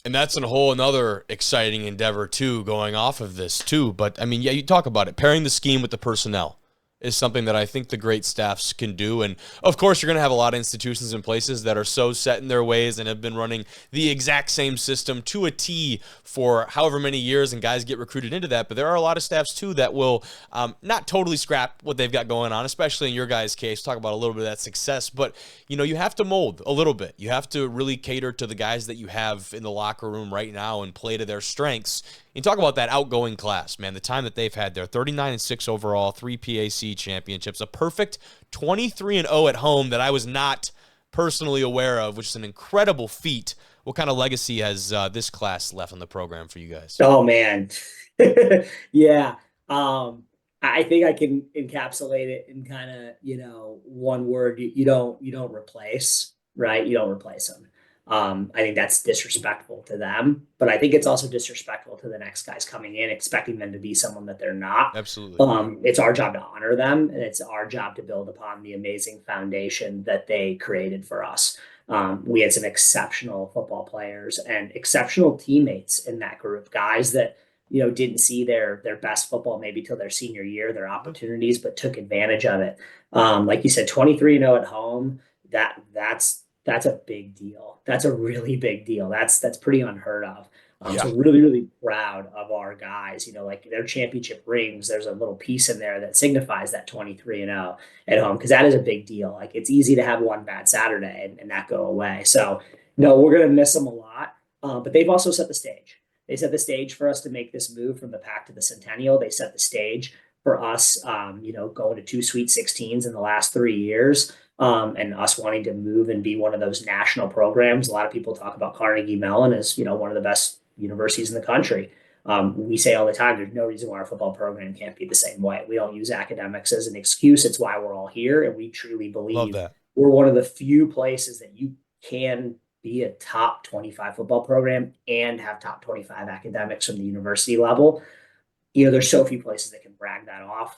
And that's a whole another exciting endeavor too, going off of this too. But I mean, yeah, you talk about it, pairing the scheme with the personnel is something that I think the great staffs can do. And of course, you're going to have a lot of institutions and places that are so set in their ways and have been running the exact same system to a T for however many years, and guys get recruited into that. But there are a lot of staffs too that will not totally scrap what they've got going on, especially in your guys' case. Talk about a little bit of that success, but you have to mold a little bit. You have to really cater to the guys that you have in the locker room right now and play to their strengths. You talk about that outgoing class, man, the time that they've had there, 39-6 overall, 3 PAC championships, a perfect 23-0 at home that I was not personally aware of, which is an incredible feat. What kind of legacy has this class left on the program for you guys? Oh, man. Yeah. I think I can encapsulate it in kind of, one word. You don't replace, right? You don't replace them. I think that's disrespectful to them, but I think it's also disrespectful to the next guys coming in, expecting them to be someone that they're not. Absolutely. It's our job to honor them, and it's our job to build upon the amazing foundation that they created for us. We had some exceptional football players and exceptional teammates in that group, guys that, didn't see their best football maybe till their senior year, their opportunities, but took advantage of it. Like you said, 23-0 at home, that's a big deal. That's a really big deal. That's pretty unheard of. So really, really proud of our guys, like their championship rings. There's a little piece in there that signifies that 23-0 at home, because that is a big deal. Like, it's easy to have one bad Saturday and that go away. So no, we're going to miss them a lot, but they've also set the stage. They set the stage for us to make this move from the Pac to the Centennial. They set the stage for us, going to 2 Sweet 16s in the last 3 years. And us wanting to move and be one of those national programs. A lot of people talk about Carnegie Mellon as, one of the best universities in the country. We say all the time, there's no reason why our football program can't be the same way. We don't use academics as an excuse. It's why we're all here. And we truly believe we're one of the few places that you can be a top 25 football program and have top 25 academics from the university level. There's so few places that can brag that off.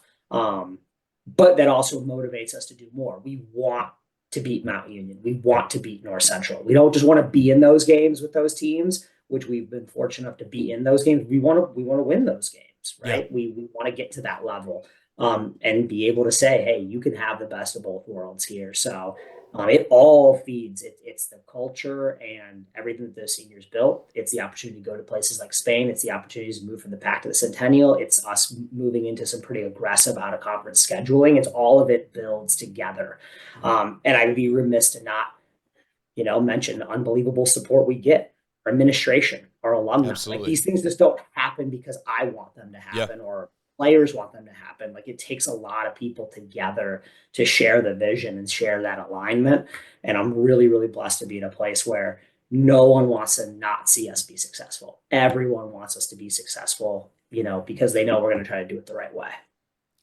But that also motivates us to do more. We want to beat Mount Union. We want to beat North Central. We don't just want to be in those games with those teams, which we've been fortunate enough to be in those games. We want to win those games, right? Yeah. We want to get to that level and be able to say, hey, you can have the best of both worlds here. So it all feeds. It's the culture and everything that those seniors built. It's the opportunity to go to places like Spain. It's the opportunity to move from the Pac to the Centennial. It's us moving into some pretty aggressive out-of-conference scheduling. It's all of it builds together. And I would be remiss to not, mention the unbelievable support we get. Our administration, our alumni. Absolutely. Like, these things just don't happen because I want them to happen or players want them to happen. Like, it takes a lot of people together to share the vision and share that alignment. And I'm really, really blessed to be in a place where no one wants to not see us be successful. Everyone wants us to be successful, because they know we're going to try to do it the right way.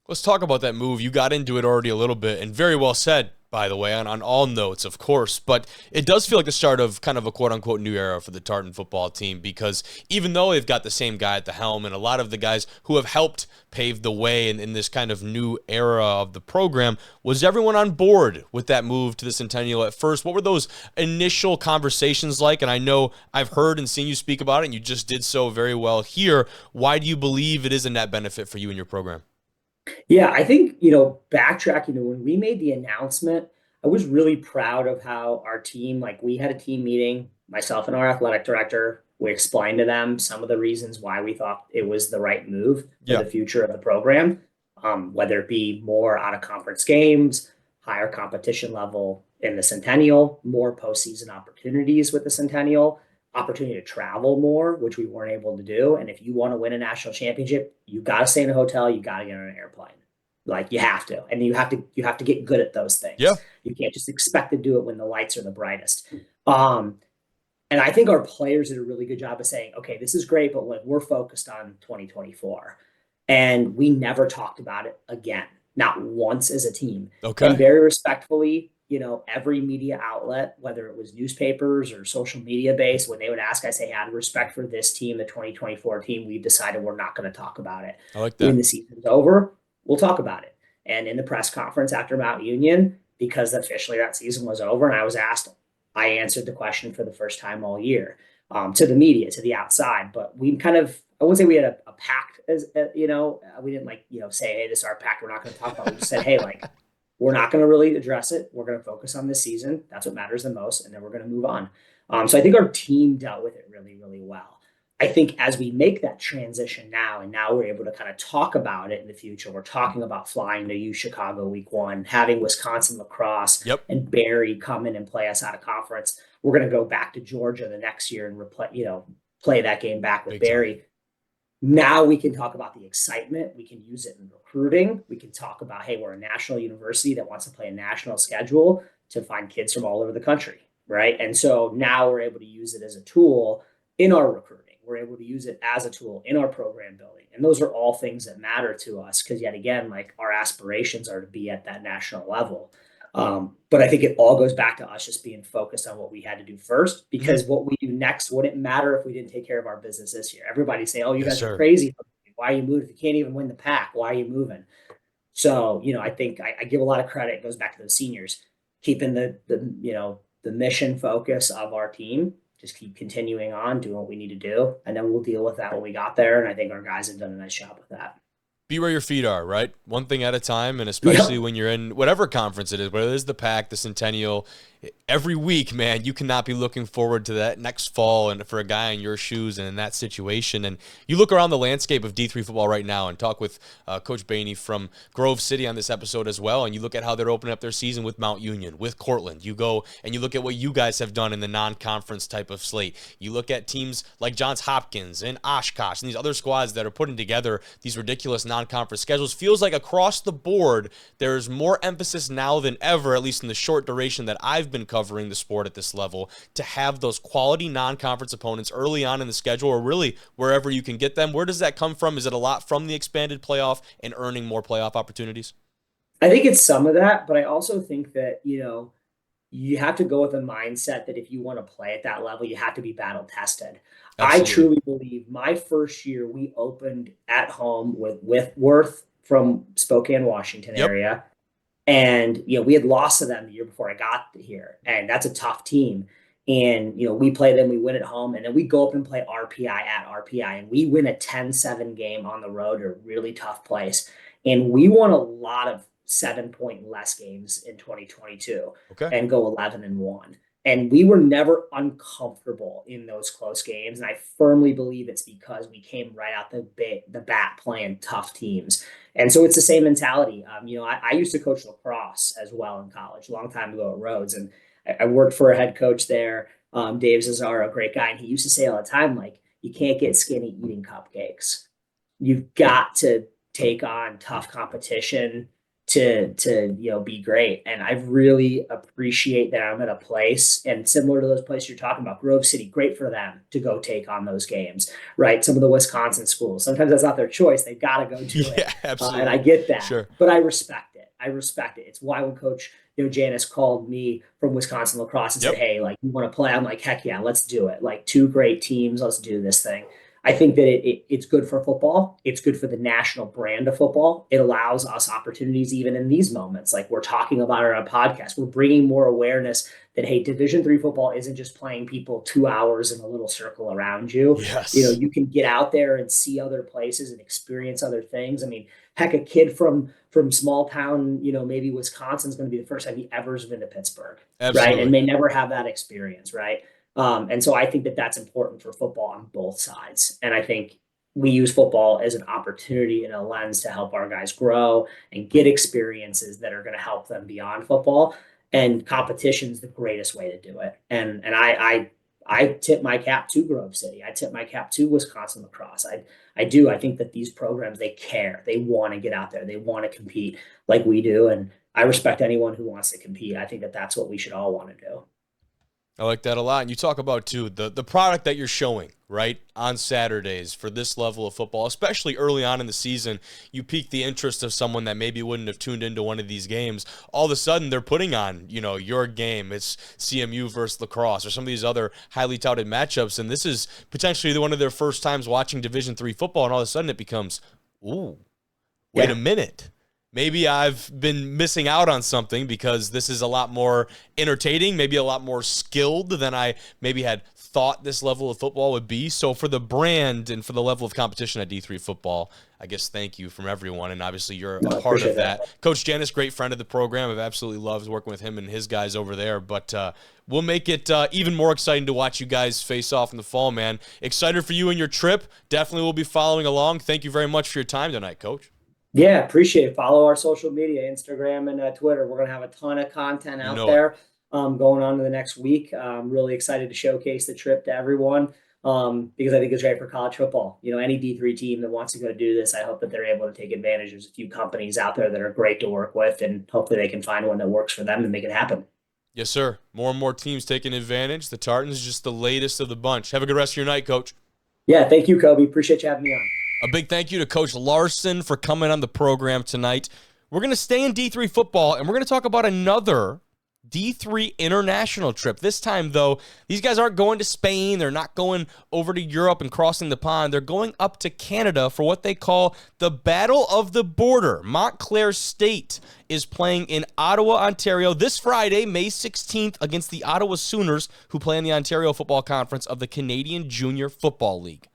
Let's talk about that move. You got into it already a little bit, and very well said, by the way, on all notes, of course. But it does feel like the start of kind of a quote-unquote new era for the Tartan football team, because even though they've got the same guy at the helm and a lot of the guys who have helped pave the way in this kind of new era of the program, was everyone on board with that move to the Centennial at first? What were those initial conversations like? And I know I've heard and seen you speak about it, and you just did so very well here. Why do you believe it is a net benefit for you and your program? Yeah, I think, backtracking to when we made the announcement, I was really proud of how our team, like, we had a team meeting, myself and our athletic director. We explained to them some of the reasons why we thought it was the right move for the future of the program, whether it be more out of conference games, higher competition level in the Centennial, more postseason opportunities with the Centennial, opportunity to travel more, which we weren't able to do. And if you want to win a national championship, you got to stay in a hotel, you got to get on an airplane. Like you have to, and you have to get good at those things. Yeah. You can't just expect to do it when the lights are the brightest. And I think our players did a really good job of saying, okay, this is great, but like we're focused on 2024. And we never talked about it again, not once as a team. Okay. And very respectfully, every media outlet, whether it was newspapers or social media based, when they would ask, I say, out of respect for this team, the 2024 team, we've decided we're not going to talk about it. I like that. When the season's over, we'll talk about it. And in the press conference after Mount Union, because officially that season was over, and I was asked, I answered the question for the first time all year to the media, to the outside. But we kind of, I wouldn't say we had a pact, as we didn't say, hey, this is our pact, we're not going to talk about it. We just said, hey, we're not going to really address it. We're going to focus on this season. That's what matters the most. And then we're going to move on. So I think our team dealt with it really, really well. I think as we make that transition now, and now we're able to kind of talk about it in the future, we're talking about flying to U Chicago week 1, having Wisconsin lacrosse and Barry come in and play us out of conference. We're going to go back to Georgia the next year and play that game back with Barry. Now we can talk about the excitement. We can use it in recruiting. We can talk about, hey, we're a national university that wants to play a national schedule to find kids from all over the country, right? And so now we're able to use it as a tool in our recruiting. We're able to use it as a tool in our program building. And those are all things that matter to us because, yet again, our aspirations are to be at that national level. But I think it all goes back to us just being focused on what we had to do first, because what we do next wouldn't matter if we didn't take care of our business this year. Everybody's saying, oh, you guys are crazy. Why are you moving? If you can't even win the pack, why are you moving? So, I think I give a lot of credit. It goes back to the seniors, keeping the mission focus of our team. Just keep continuing on, doing what we need to do, and then we'll deal with that when we got there. And I think our guys have done a nice job with that. Be where your feet are, right? One thing at a time, and especially when you're in whatever conference it is, whether it is the Pac, the Centennial, every week, man, you cannot be looking forward to that next fall and for a guy in your shoes and in that situation. And you look around the landscape of D3 football right now and talk with Coach Baney from Grove City on this episode as well, and you look at how they're opening up their season with Mount Union, with Cortland. You go and you look at what you guys have done in the non-conference type of slate. You look at teams like Johns Hopkins and Oshkosh and these other squads that are putting together these ridiculous non-conference schedules. Feels like across the board, there's more emphasis now than ever, at least in the short duration that I've been covering the sport at this level, to have those quality non-conference opponents early on in the schedule, or really wherever you can get them. Where does that come from? Is it a lot from the expanded playoff and earning more playoff opportunities? I think it's some of that, but I also think that, you have to go with a mindset that if you want to play at that level, you have to be battle tested. Absolutely. I truly believe my first year we opened at home with Worth from Spokane, Washington area. And, we had lost to them the year before I got here. And that's a tough team. And, we play them, we win at home, and then we go up and play RPI at RPI. And we win a 10-7 game on the road, a really tough place. And we won a lot of 7-point less games in 2022 and go 11-1. And we were never uncomfortable in those close games. And I firmly believe it's because we came right out the bat playing tough teams. And so it's the same mentality. I used to coach lacrosse as well in college, a long time ago at Rhodes. And I worked for a head coach there, Dave Zazzaro, a great guy. And he used to say all the time, you can't get skinny eating cupcakes. You've got to take on tough competition to be great. And I really appreciate that I'm at a place, and similar to those places you're talking about, Grove City, great for them to go take on those games, right? Some of the Wisconsin schools, sometimes that's not their choice. They've got to go do it. Yeah, absolutely. And I get that, sure. But I respect it. It's why when Coach Janis called me from Wisconsin lacrosse and said, hey, you want to play? I'm like, heck yeah, let's do it. Two great teams. Let's do this thing. I think that it's good for football. It's good for the national brand of football. It allows us opportunities even in these moments. We're talking about it on a podcast. We're bringing more awareness that, hey, Division III football isn't just playing people 2 hours in a little circle around you. Yes. You can get out there and see other places and experience other things. I mean, heck, a kid from small town, maybe Wisconsin is going to be the first time he ever has been to Pittsburgh. Absolutely. Right? And may never have that experience, right? And so I think that that's important for football on both sides. And I think we use football as an opportunity and a lens to help our guys grow and get experiences that are going to help them beyond football. And competition is the greatest way to do it. And I I tip my cap to Grove City. I tip my cap to Wisconsin lacrosse. I do. I think that these programs, they care. They want to get out there. They want to compete like we do. And I respect anyone who wants to compete. I think that that's what we should all want to do. I like that a lot. And you talk about, too, the product that you're showing, right, on Saturdays for this level of football, especially early on in the season. You pique the interest of someone that maybe wouldn't have tuned into one of these games. All of a sudden, they're putting on, your game. It's CMU versus lacrosse or some of these other highly touted matchups. And this is potentially one of their first times watching Division III football. And all of a sudden, it becomes, ooh, wait a minute. Maybe I've been missing out on something because this is a lot more entertaining, maybe a lot more skilled than I maybe had thought this level of football would be. So for the brand and for the level of competition at D3 football, I guess thank you from everyone. And obviously you're a part of that. Coach Janis, great friend of the program. I've absolutely loved working with him and his guys over there. But we'll make it even more exciting to watch you guys face off in the fall, man. Excited for you and your trip. Definitely will be following along. Thank you very much for your time tonight, Coach. Yeah, appreciate it. Follow our social media, Instagram and Twitter. We're going to have a ton of content out there going on in the next week. I'm really excited to showcase the trip to everyone because I think it's right for college football. Any D3 team that wants to go do this, I hope that they're able to take advantage. There's a few companies out there that are great to work with, and hopefully they can find one that works for them and make it happen. Yes, sir. More and more teams taking advantage. The Tartans is just the latest of the bunch. Have a good rest of your night, Coach. Yeah, thank you, Kobe. Appreciate you having me on. A big thank you to Coach Larsen for coming on the program tonight. We're going to stay in D3 football, and we're going to talk about another D3 international trip. This time, though, these guys aren't going to Spain. They're not going over to Europe and crossing the pond. They're going up to Canada for what they call the Battle of the Border. Montclair State is playing in Ottawa, Ontario this Friday, May 16th, against the Ottawa Sooners, who play in the Ontario Football Conference of the Canadian Junior Football League,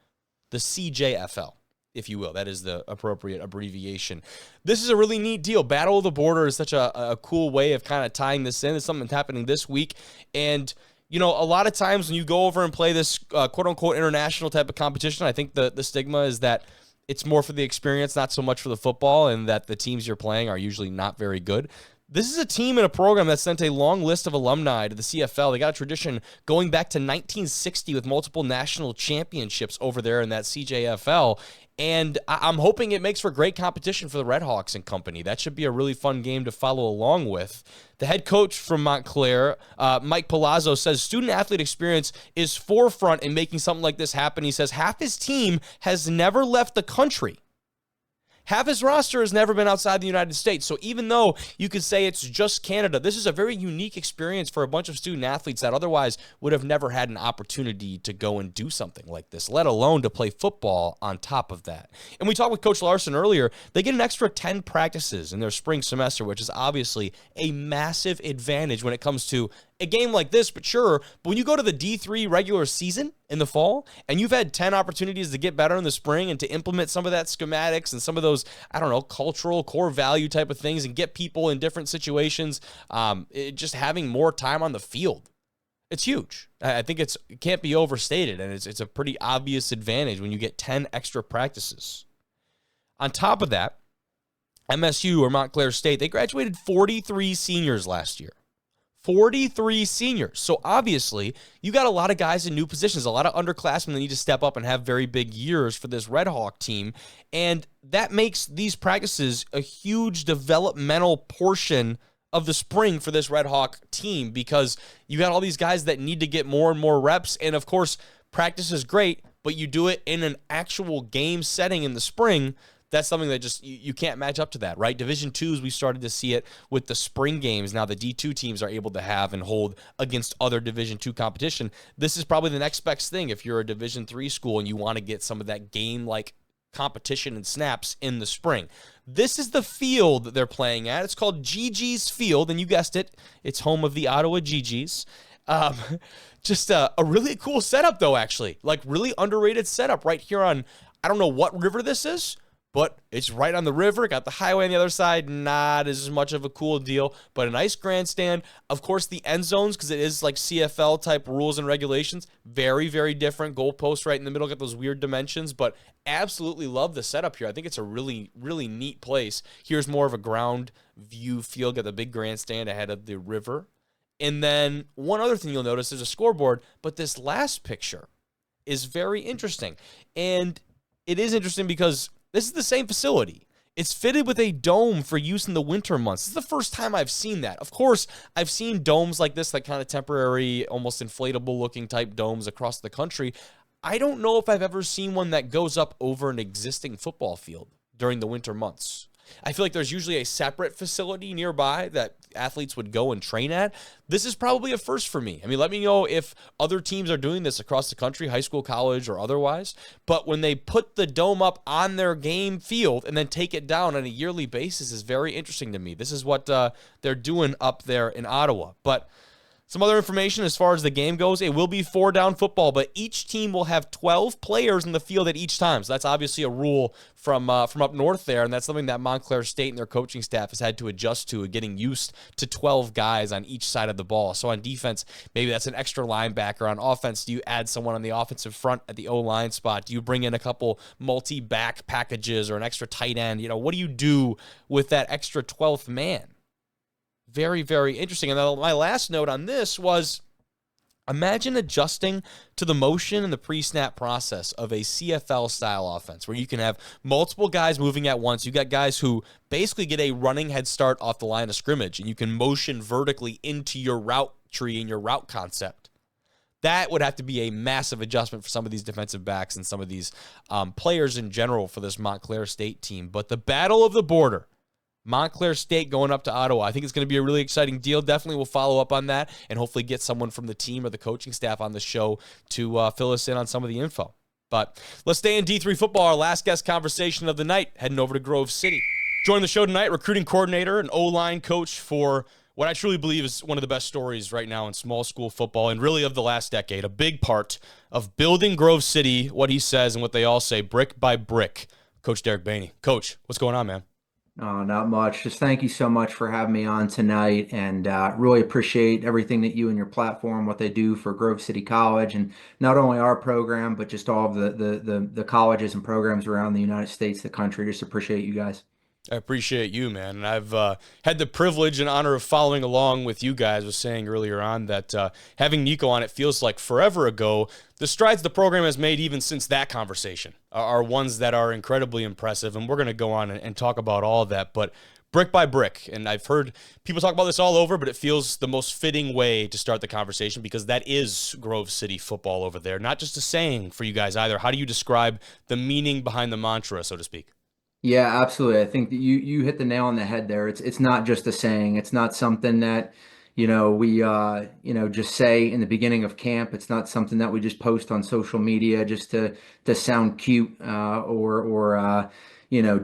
the CJFL. If you will. That is the appropriate abbreviation. This is a really neat deal. Battle of the Border is such a cool way of kind of tying this in. It's something that's happening this week. And, a lot of times when you go over and play this quote-unquote international type of competition, I think the stigma is that it's more for the experience, not so much for the football, and that the teams you're playing are usually not very good. This is a team and a program that sent a long list of alumni to the CFL. They got a tradition going back to 1960 with multiple national championships over there in that CJFL. And I'm hoping it makes for great competition for the Redhawks and company. That should be a really fun game to follow along with. The head coach from Montclair, Mike Palazzo, says student-athlete experience is forefront in making something like this happen. He says half his team has never left the country. Half his roster has never been outside the United States. So even though you could say it's just Canada, this is a very unique experience for a bunch of student athletes that otherwise would have never had an opportunity to go and do something like this, let alone to play football on top of that. And we talked with Coach Larsen earlier. They get an extra 10 practices in their spring semester, which is obviously a massive advantage when it comes to a game like this. But when you go to the D3 regular season in the fall and you've had 10 opportunities to get better in the spring and to implement some of that schematics and some of those, cultural core value type of things and get people in different situations, just having more time on the field, it's huge. I think it can't be overstated, and it's a pretty obvious advantage when you get 10 extra practices. On top of that, MSU or Montclair State, they graduated 43 seniors last year. 43 seniors. So obviously, you got a lot of guys in new positions, a lot of underclassmen that need to step up and have very big years for this Red Hawk team. And that makes these practices a huge developmental portion of the spring for this Red Hawk team, because you got all these guys that need to get more and more reps. And of course, practice is great, but you do it in an actual game setting in the spring. That's something that just you can't match up to that, right? Division IIs, we started to see it with the spring games. Now the D2 teams are able to have and hold against other Division II competition. This is probably the next best thing if you're a Division III school and you want to get some of that game-like competition and snaps in the spring. This is the field that they're playing at. It's called GG's Field, and you guessed it, it's home of the Ottawa GGs. Just a really cool setup, though, actually. Like, really underrated setup right here on, I don't know what river this is, but it's right on the river, got the highway on the other side, not as much of a cool deal, but a nice grandstand. Of course, the end zones, because it is like CFL-type rules and regulations, very, very different. Goalposts right in the middle, got those weird dimensions, but absolutely love the setup here. I think it's a really, really neat place. Here's more of a ground view field, got the big grandstand ahead of the river. And then one other thing you'll notice, there's a scoreboard, but this last picture is very interesting. And it is interesting because this is the same facility. It's fitted with a dome for use in the winter months. This is the first time I've seen that. Of course, I've seen domes like this, like kind of temporary, almost inflatable looking type domes across the country. I don't know if I've ever seen one that goes up over an existing football field during the winter months. I feel like there's usually a separate facility nearby that athletes would go and train at. This is probably a first for me. I mean, let me know if other teams are doing this across the country, high school, college, or otherwise. But when they put the dome up on their game field and then take it down on a yearly basis is very interesting to me. This is what they're doing up there in Ottawa. But some other information as far as the game goes, it will be 4-down football, but each team will have 12 players in the field at each time. So that's obviously a rule from up north there, and that's something that Montclair State and their coaching staff has had to adjust to, getting used to 12 guys on each side of the ball. So on defense, maybe that's an extra linebacker. On offense, do you add someone on the offensive front at the O-line spot? Do you bring in a couple multi-back packages or an extra tight end? What do you do with that extra 12th man? Very, very interesting. And then my last note on this was, imagine adjusting to the motion and the pre-snap process of a CFL-style offense where you can have multiple guys moving at once. You got guys who basically get a running head start off the line of scrimmage, and you can motion vertically into your route tree and your route concept. That would have to be a massive adjustment for some of these defensive backs and some of these players in general for this Montclair State team. But the battle of the border, Montclair State going up to Ottawa, I think it's going to be a really exciting deal. Definitely we'll follow up on that and hopefully get someone from the team or the coaching staff on the show to fill us in on some of the info. But let's stay in D3 football. Our last guest conversation of the night, heading over to Grove City. Joining the show tonight, recruiting coordinator and O-line coach for what I truly believe is one of the best stories right now in small school football and really of the last decade. A big part of building Grove City, what he says and what they all say, brick by brick. Coach Derrick Baney. Coach, what's going on, man? Oh, not much. Just thank you so much for having me on tonight, and really appreciate everything that you and your platform, what they do for Grove City College, and not only our program, but just all of the colleges and programs around the United States, the country. Just appreciate you guys. I appreciate you, man. And I've had the privilege and honor of following along with you guys. I was saying earlier on that having Nico on, it feels like forever ago. The strides the program has made even since that conversation are ones that are incredibly impressive, and we're going to go on and talk about all of that. But brick by brick, and I've heard people talk about this all over, but it feels the most fitting way to start the conversation because that is Grove City football over there. Not just a saying for you guys either. How do you describe the meaning behind the mantra, so to speak? Yeah, absolutely. I think that you hit the nail on the head there. It's not just a saying. It's not something that, we just say in the beginning of camp. It's not something that we just post on social media just to sound cute or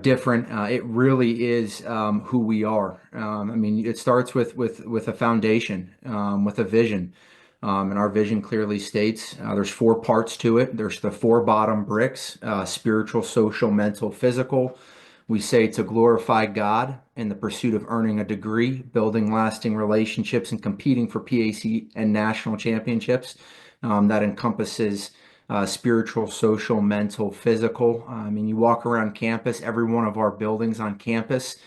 different. It really is who we are. It starts with a foundation, with a vision. And our vision clearly states there's 4 parts to it. There's the 4 bottom bricks, spiritual, social, mental, physical. We say to glorify God in the pursuit of earning a degree, building lasting relationships, and competing for PAC and national championships. That encompasses spiritual, social, mental, physical. You walk around campus, every one of our buildings on campus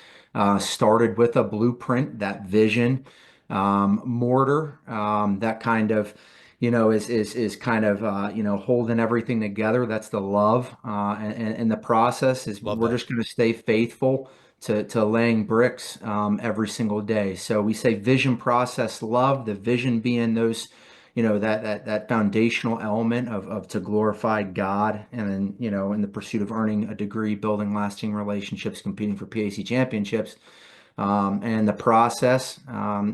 started with a blueprint, that vision. Mortar, that kind of, is kind of, holding everything together. That's the love. And the process is we're just going to stay faithful to laying bricks every single day. So we say vision, process, love, the vision being those, that foundational element of to glorify God, and then, in the pursuit of earning a degree, building lasting relationships, competing for PAC championships. And the process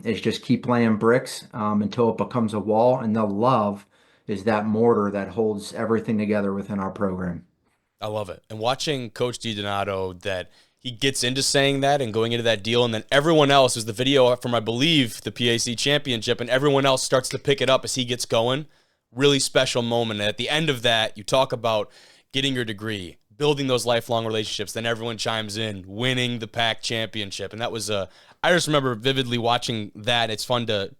is just keep laying bricks until it becomes a wall. And the love is that mortar that holds everything together within our program. I love it. And watching Coach DiDonato, that he gets into saying that and going into that deal, and then everyone else is the video from, I believe, the PAC championship, and everyone else starts to pick it up as he gets going. Really special moment. And at the end of that, you talk about getting your degree, building those lifelong relationships, then everyone chimes in, winning the PAC championship. And that was I just remember vividly watching that. It's fun to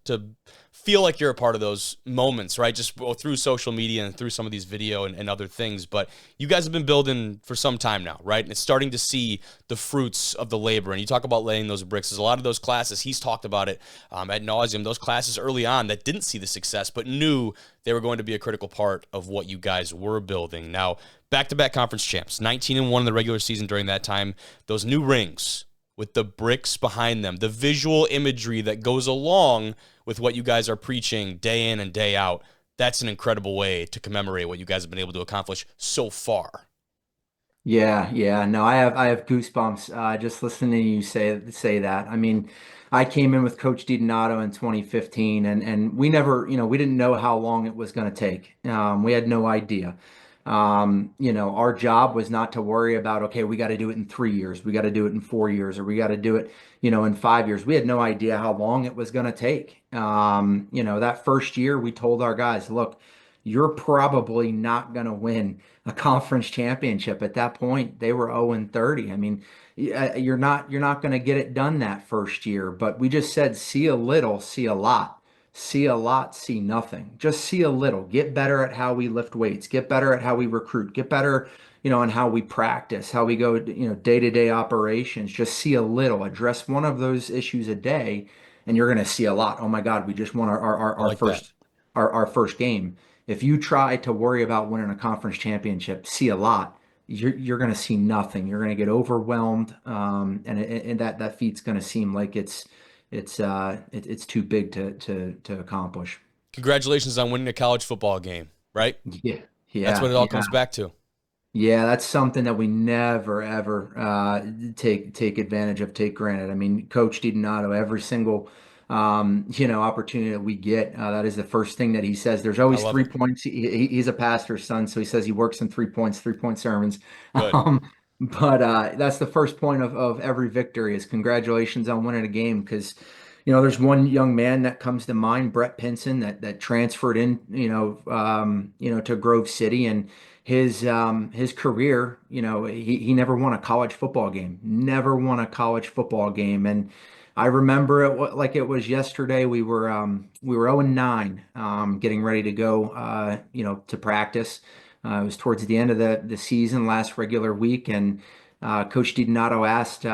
feel like you're a part of those moments, right? Just through social media and through some of these video and other things. But you guys have been building for some time now, right? And it's starting to see the fruits of the labor. And you talk about laying those bricks. There's a lot of those classes, he's talked about it ad nauseum, those classes early on that didn't see the success, but knew they were going to be a critical part of what you guys were building. Now, back-to-back conference champs, 19-1 in the regular season during that time. Those new rings with the bricks behind them, the visual imagery that goes along with what you guys are preaching day in and day out. That's an incredible way to commemorate what you guys have been able to accomplish so far. Yeah. No, I have goosebumps just listening to you say that. I mean, I came in with Coach DiDonato in 2015, and we never, we didn't know how long it was going to take. We had no idea. Our job was not to worry about, okay, we got to do it in 3 years, we got to do it in 4 years, or we got to do it, in 5 years. We had no idea how long it was going to take. That first year we told our guys, look, you're probably not going to win a conference championship. At that point, they were 0-30. I mean, you're not going to get it done that first year, but we just said, see a little, see a lot. See a lot, see nothing. Just see a little. Get better at how we lift weights. Get better at how we recruit. Get better, on how we practice, how we go, day-to-day operations. Just see a little. Address one of those issues a day, and you're going to see a lot. Oh my God, we just won our Like first that. our first game. If you try to worry about winning a conference championship, see a lot. You're going to see nothing. You're going to get overwhelmed, and that feat's going to seem like it's too big to accomplish. Congratulations on winning a college football game, right? Yeah, That's what yeah, it all yeah, comes back to. yeah. That's something that we never ever take advantage of, take granted. I mean, Coach DiDonato, every single opportunity that we get, that is the first thing that he says. There's I always love three it. points. He's a pastor's son, so he says he works in 3 points, 3 point sermons. Good. But that's the first point of every victory is congratulations on winning a game because. There's one young man that comes to mind, Brett Pinson, that transferred in, to Grove City, and his career, he never won a college football game, never won a college football game, and I remember like it was yesterday. We were 0-9, getting ready to go, to practice. It was towards the end of the season, last regular week, and Coach DiDonato asked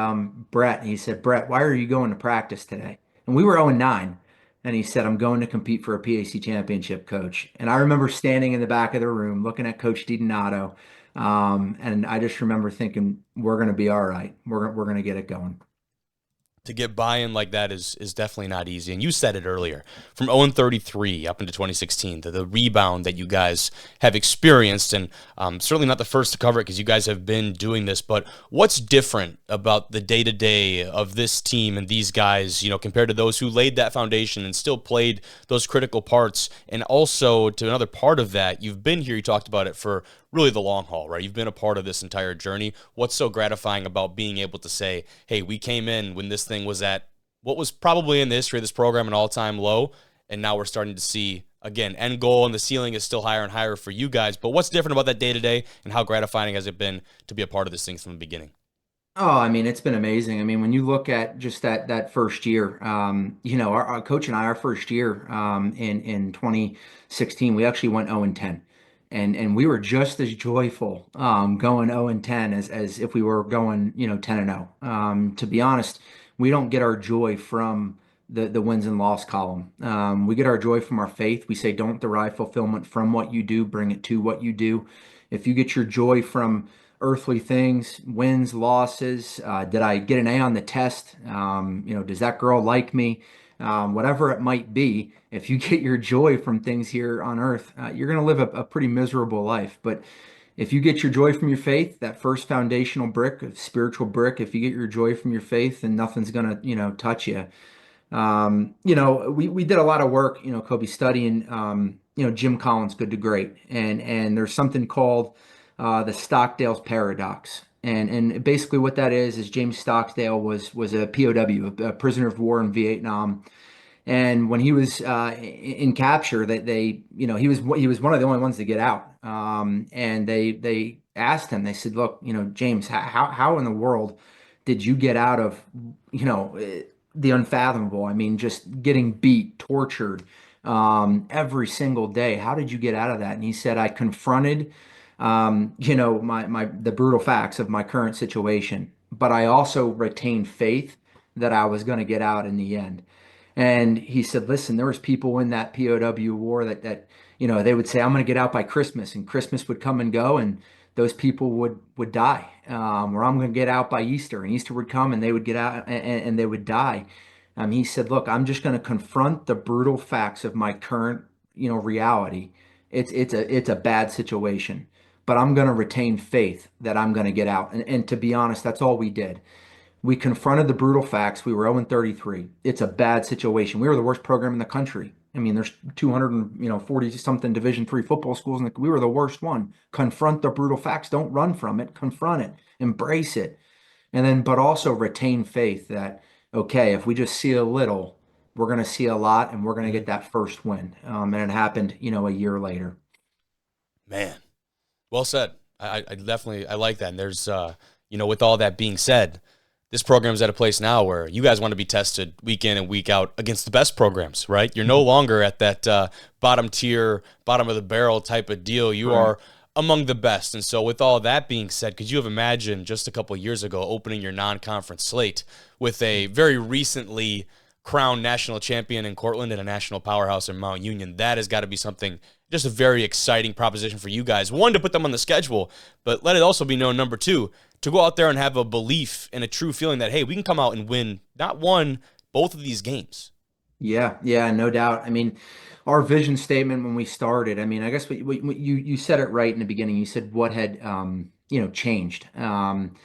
Brett. He said, "Brett, why are you going to practice today?" And we were 0-9. And he said, "I'm going to compete for a PAC championship, coach." And I remember standing in the back of the room looking at Coach DiDonato. And I just remember thinking, we're going to be all right. We're going to get it going. To get buy-in like that is definitely not easy. And you said it earlier, from 0-33 up into 2016, the rebound that you guys have experienced, and certainly not the first to cover it because you guys have been doing this, but what's different about the day-to-day of this team and these guys, compared to those who laid that foundation and still played those critical parts? And also, to another part of that, you've been here, you talked about it for really the long haul, right? You've been a part of this entire journey. What's so gratifying about being able to say, hey, we came in when this thing was at what was probably in the history of this program an all-time low, and now we're starting to see, again, end goal, and the ceiling is still higher and higher for you guys. But what's different about that day-to-day, and how gratifying has it been to be a part of this thing from the beginning? Oh, I mean, it's been amazing. I mean, when you look at just that first year, our coach and I, our first year in 2016, we actually went 0-10. And we were just as joyful going 0-10 as if we were going 10-0. To be honest, we don't get our joy from the wins and loss column. We get our joy from our faith. We say, don't derive fulfillment from what you do, bring it to what you do. If you get your joy from earthly things, wins, losses, did I get an A on the test? Does that girl like me? Whatever it might be, if you get your joy from things here on earth, you're going to live a pretty miserable life. But if you get your joy from your faith, that first foundational brick, spiritual brick, if you get your joy from your faith, then nothing's going to, touch you. We did a lot of work, Kobe, studying, Jim Collins' Good to Great. And there's something called the Stockdale's paradox. And basically what that is James Stockdale was a POW, a prisoner of war in Vietnam. And when he was in capture, that he was one of the only ones to get out. And they asked him, they said, "Look, James, how in the world did you get out of the unfathomable. I mean, just getting beat, tortured, every single day. How did you get out of that? And he said, I confronted, the brutal facts of my current situation, but I also retained faith that I was going to get out in the end. And he said, listen, there was people in that POW war that they would say, I'm going to get out by Christmas, and Christmas would come and go, and those people would die. Or I'm going to get out by Easter, and Easter would come and they would get out, and they would die. He said, look, I'm just going to confront the brutal facts of my current, reality. It's a bad situation, but I'm going to retain faith that I'm going to get out. And to be honest, that's all we did. We confronted the brutal facts. We were 0-33. It's a bad situation. We were the worst program in the country. I mean, there's 240 something Division III football schools, and we were the worst one. Confront the brutal facts. Don't run from it. Confront it. Embrace it. And then, but also retain faith that, okay, if we just see a little, we're going to see a lot, and we're going to get that first win. And it happened, a year later. Man, well said. I definitely, I like that. And there's, with all that being said, this program's at a place now where you guys want to be tested week in and week out against the best programs, right? You're no longer at that bottom tier, bottom of the barrel type of deal. You are among the best. And so with all that being said, could you have imagined just a couple of years ago opening your non-conference slate with a very recently crowned national champion in Cortland and a national powerhouse in Mount Union? That has got to be something, just a very exciting proposition for you guys. One, to put them on the schedule, but let it also be known, number two, to go out there and have a belief and a true feeling that, hey, we can come out and win not one, both of these games. Yeah, no doubt. I mean, our vision statement when we started, I mean, I guess you said it right in the beginning. You said what had, changed. When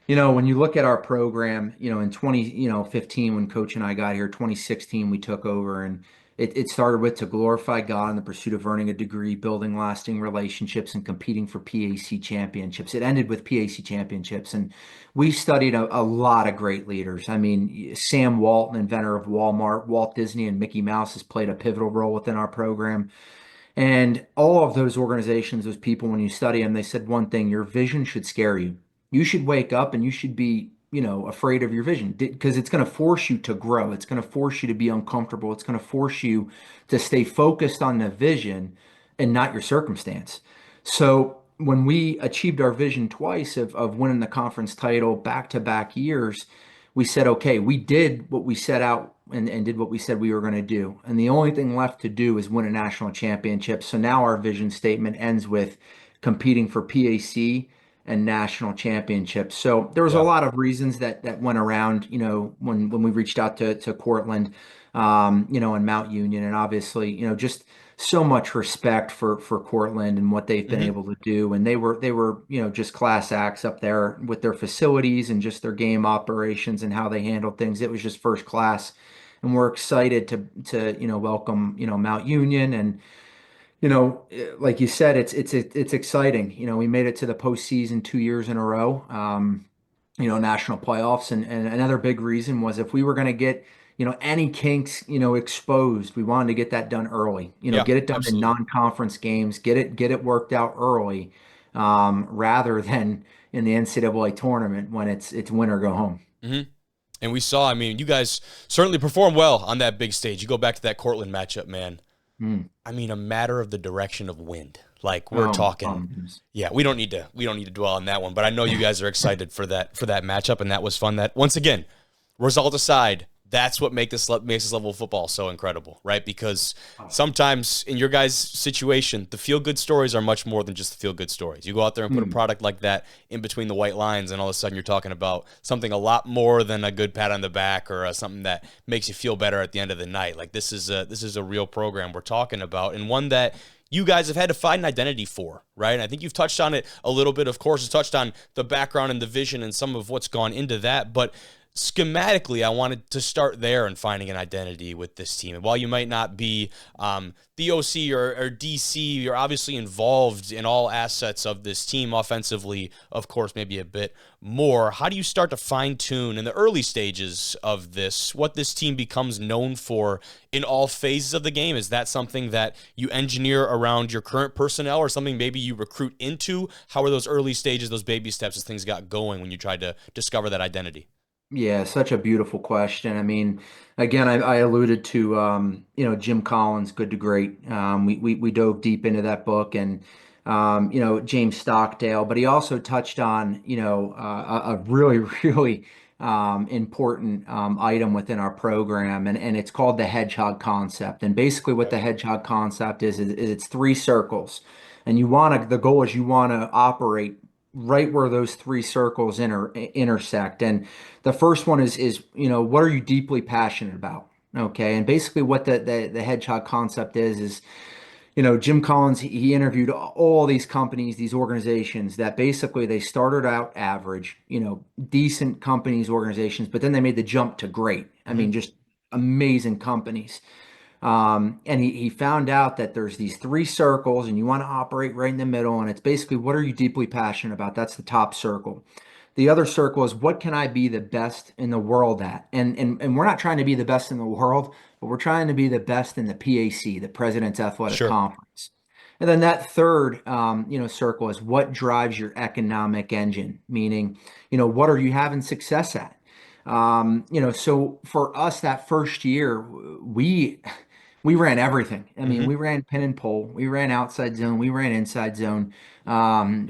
you look at our program, in 2015, when Coach and I got here, 2016, we took over, and it started with to glorify God in the pursuit of earning a degree, building lasting relationships, and competing for PAC championships. It ended with PAC championships, and we studied a lot of great leaders. I mean, Sam Walton, inventor of Walmart, Walt Disney, and Mickey Mouse, has played a pivotal role within our program. And all of those organizations, those people, when you study them, they said one thing: your vision should scare you. You should wake up and you should be afraid of your vision, because it's going to force you to grow. It's going to force you to be uncomfortable. It's going to force you to stay focused on the vision and not your circumstance. So when we achieved our vision twice of winning the conference title back-to-back years, we said, okay, we did what we set out and did what we said we were going to do. And the only thing left to do is win a national championship. So now our vision statement ends with competing for PAC and national championships. So there was a lot of reasons that went around, when we reached out to Cortland, and Mount Union, and obviously, just so much respect for Cortland and what they've been able to do. And they were, just class acts up there with their facilities and just their game operations and how they handled things. It was just first class. And we're excited to welcome, Mount Union. And like you said, it's exciting. We made it to the postseason 2 years in a row, national playoffs. And another big reason was, if we were going to get, any kinks, exposed, we wanted to get that done early, get it done in non-conference games, get it worked out early, rather than in the NCAA tournament when it's win or go home. Mm-hmm. And we saw, I mean, you guys certainly performed well on that big stage. You go back to that Cortland matchup, man. I mean, a matter of the direction of wind. Like, we're talking. Yeah, we don't need to dwell on that one, but I know you guys are excited for that matchup, and that was fun. That, once again, result aside, that's what makes this level of football so incredible, right? Because sometimes in your guys' situation, the feel-good stories are much more than just the feel-good stories. You go out there and put a product like that in between the white lines, and all of a sudden you're talking about something a lot more than a good pat on the back or something that makes you feel better at the end of the night. Like, this is a real program we're talking about, and one that you guys have had to find an identity for, right? And I think you've touched on it a little bit. Of course, it's touched on the background and the vision and some of what's gone into that, but schematically, I wanted to start there and finding an identity with this team. And while you might not be the OC or DC, you're obviously involved in all assets of this team offensively, of course, maybe a bit more. How do you start to fine-tune in the early stages of this, what this team becomes known for in all phases of the game? Is that something that you engineer around your current personnel, or something maybe you recruit into? How are those early stages, those baby steps as things got going when you tried to discover that identity? Yeah, such a beautiful question. I mean, again, I alluded to Jim Collins, Good to Great. We dove deep into that book, and James Stockdale, but he also touched on a really really important item within our program, and it's called the hedgehog concept. And basically, what Okay. the hedgehog concept is it's three circles, and the goal is you want to operate right where those three circles intersect. And the first one is what are you deeply passionate about? Okay. And basically what the hedgehog concept is Jim Collins, he interviewed all these companies, these organizations that basically they started out average, decent companies, organizations, but then they made the jump to great. I Hmm. mean, just amazing companies. And he found out that there's these three circles and you want to operate right in the middle. And it's basically, what are you deeply passionate about? That's the top circle. The other circle is, what can I be the best in the world at? And we're not trying to be the best in the world, but we're trying to be the best in the PAC, the President's Athletic Sure. Conference. And then that third, circle is, what drives your economic engine? Meaning, what are you having success at? So for us that first year, we ran everything. I mean, Hmm. we ran pin and pull, we ran outside zone, we ran inside zone.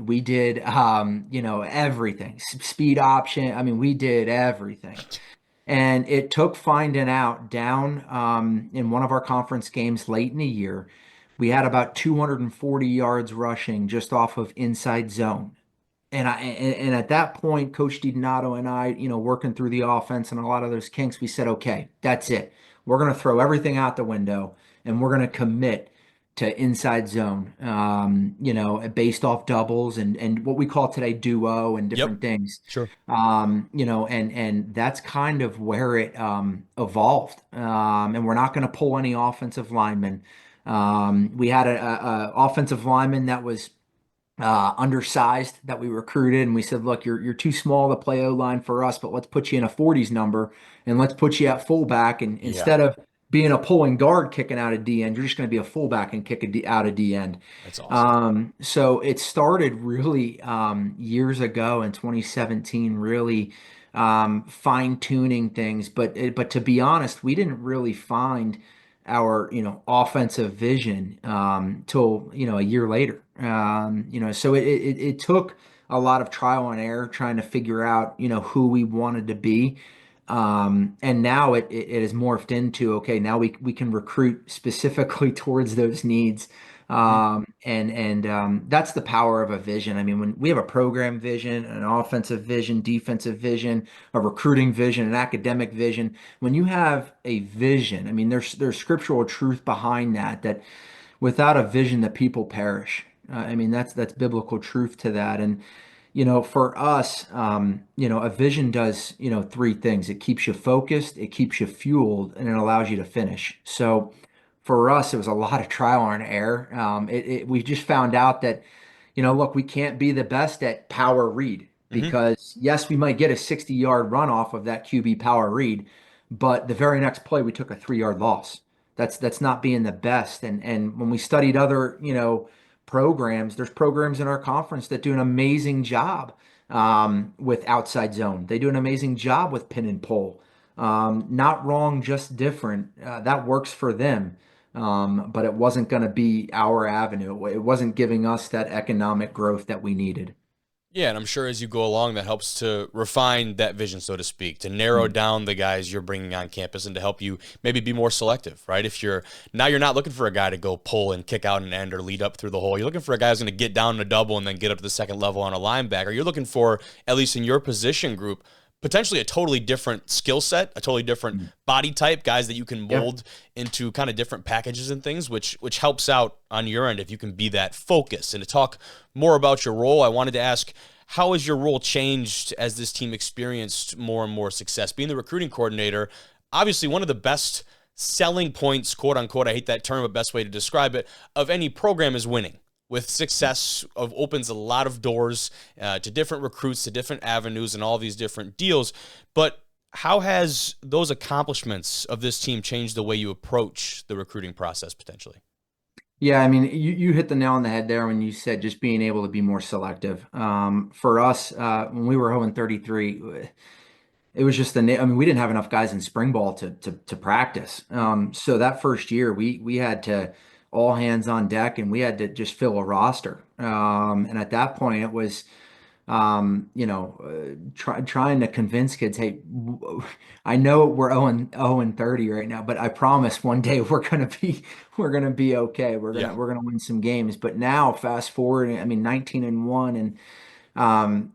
We did, everything, speed option. I mean, we did everything. And it took finding out down in one of our conference games late in the year, we had about 240 yards rushing just off of inside zone. And at that point, Coach DiDonato and I, working through the offense and a lot of those kinks, we said, okay, that's it. We're going to throw everything out the window and we're going to commit to inside zone, based off doubles and what we call today duo and Yep. different things. Sure. And that's kind of where it evolved. And we're not going to pull any offensive linemen. We had a offensive lineman that was undersized that we recruited, and we said, look, you're too small to play O line for us, but let's put you in a 40s number and let's put you at fullback. And Yeah. instead of being a pulling guard kicking out of D end, you're just going to be a fullback and kick out of D end. That's awesome. So it started really years ago in 2017, really fine tuning things. But to be honest, we didn't really find our offensive vision till a year later. So it took a lot of trial and error trying to figure out who we wanted to be. And now it has morphed into, okay, now we can recruit specifically towards those needs. Hmm. And that's the power of a vision. I mean, when we have a program vision, an offensive vision, defensive vision, a recruiting vision, an academic vision, when you have a vision, I mean, there's scriptural truth behind that without a vision, the people perish. I mean, that's biblical truth to that. And for us, a vision does three things. It keeps you focused, it keeps you fueled, and it allows you to finish. So for us, it was a lot of trial and error. We just found out that look, we can't be the best at power read Hmm. because yes, we might get a 60-yard run off of that QB power read, but the very next play we took a 3-yard loss. That's not being the best. And when we studied other, programs, there's programs in our conference that do an amazing job with outside zone. They do an amazing job with pin and pull. Not wrong, just different. That works for them. But it wasn't going to be our avenue. It wasn't giving us that economic growth that we needed. Yeah, and I'm sure as you go along, that helps to refine that vision, so to speak, to narrow Mm. down the guys you're bringing on campus and to help you maybe be more selective, right? If you're not looking for a guy to go pull and kick out an end or lead up through the hole. You're looking for a guy who's going to get down in a double and then get up to the second level on a linebacker. You're looking for, at least in your position group, potentially a totally different skill set, a totally different Mm. body type, guys that you can Yeah. mold into kind of different packages and things, which helps out on your end if you can be that focus. And to talk more about your role, I wanted to ask, how has your role changed as this team experienced more and more success? Being the recruiting coordinator, obviously one of the best selling points, quote unquote, I hate that term, but best way to describe it, of any program is winning. With success, opens a lot of doors to different recruits, to different avenues, and all these different deals. But how has those accomplishments of this team changed the way you approach the recruiting process potentially? Yeah, I mean, you hit the nail on the head there when you said just being able to be more selective. For us, when we were 0-33, it was just I mean, we didn't have enough guys in spring ball to practice. So that first year, we had to all hands on deck, and we had to just fill a roster. And at that point, it was trying to convince kids, hey, I know we're 0 and 30 right now, but I promise one day we're gonna be okay. We're gonna win some games. But now, fast forward, I mean, 19-1, and um,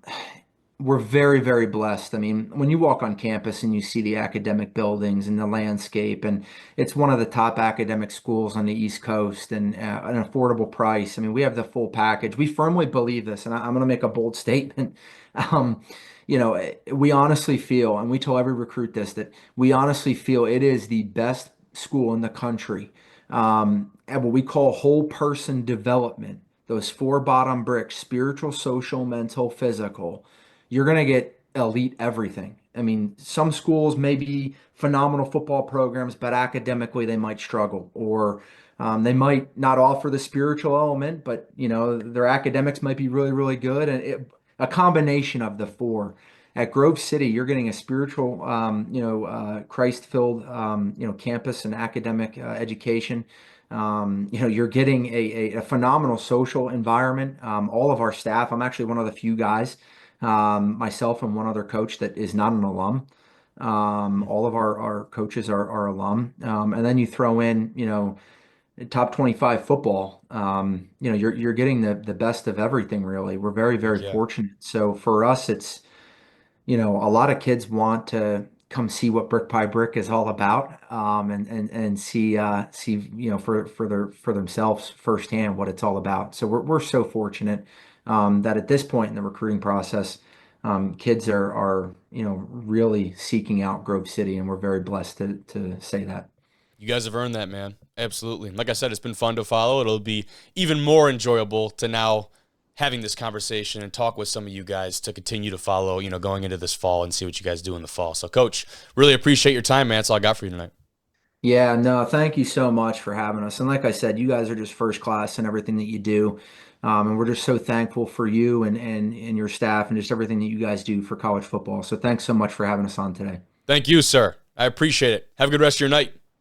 we're very, very blessed. I mean, when you walk on campus and you see the academic buildings and the landscape, and it's one of the top academic schools on the East Coast, and an affordable price. I mean, we have the full package. We firmly believe this, and I'm going to make a bold statement. Um, we honestly feel, and we tell every recruit this, that we honestly feel it is the best school in the country. And what we call whole person development, those four bottom bricks: spiritual, social, mental, physical. You're going to get elite everything. I mean, some schools may be phenomenal football programs, but academically they might struggle, or they might not offer the spiritual element, but their academics might be really, really good, and a combination of the four. At Grove City, you're getting a spiritual, Christ-filled, campus and academic education. You're getting a phenomenal social environment. All of our staff, I'm actually one of the few guys, myself and one other coach, that is not an alum. All of our coaches are alum. And then you throw in, top 25 football. You're getting the best of everything, really. We're very, very fortunate. So for us, it's, a lot of kids want to come see what Brick by Brick is all about, and see for themselves firsthand what it's all about. So we're so fortunate that at this point in the recruiting process, kids are really seeking out Grove City, and we're very blessed to say that. You guys have earned that, man. Absolutely. Like I said, it's been fun to follow. It'll be even more enjoyable to now having this conversation and talk with some of you guys to continue to follow, going into this fall and see what you guys do in the fall. So, Coach, really appreciate your time, man. That's all I got for you tonight. Yeah, no, thank you so much for having us. And like I said, you guys are just first class in everything that you do. And we're just so thankful for you and your staff and just everything that you guys do for college football. So thanks so much for having us on today. Thank you, sir. I appreciate it. Have a good rest of your night.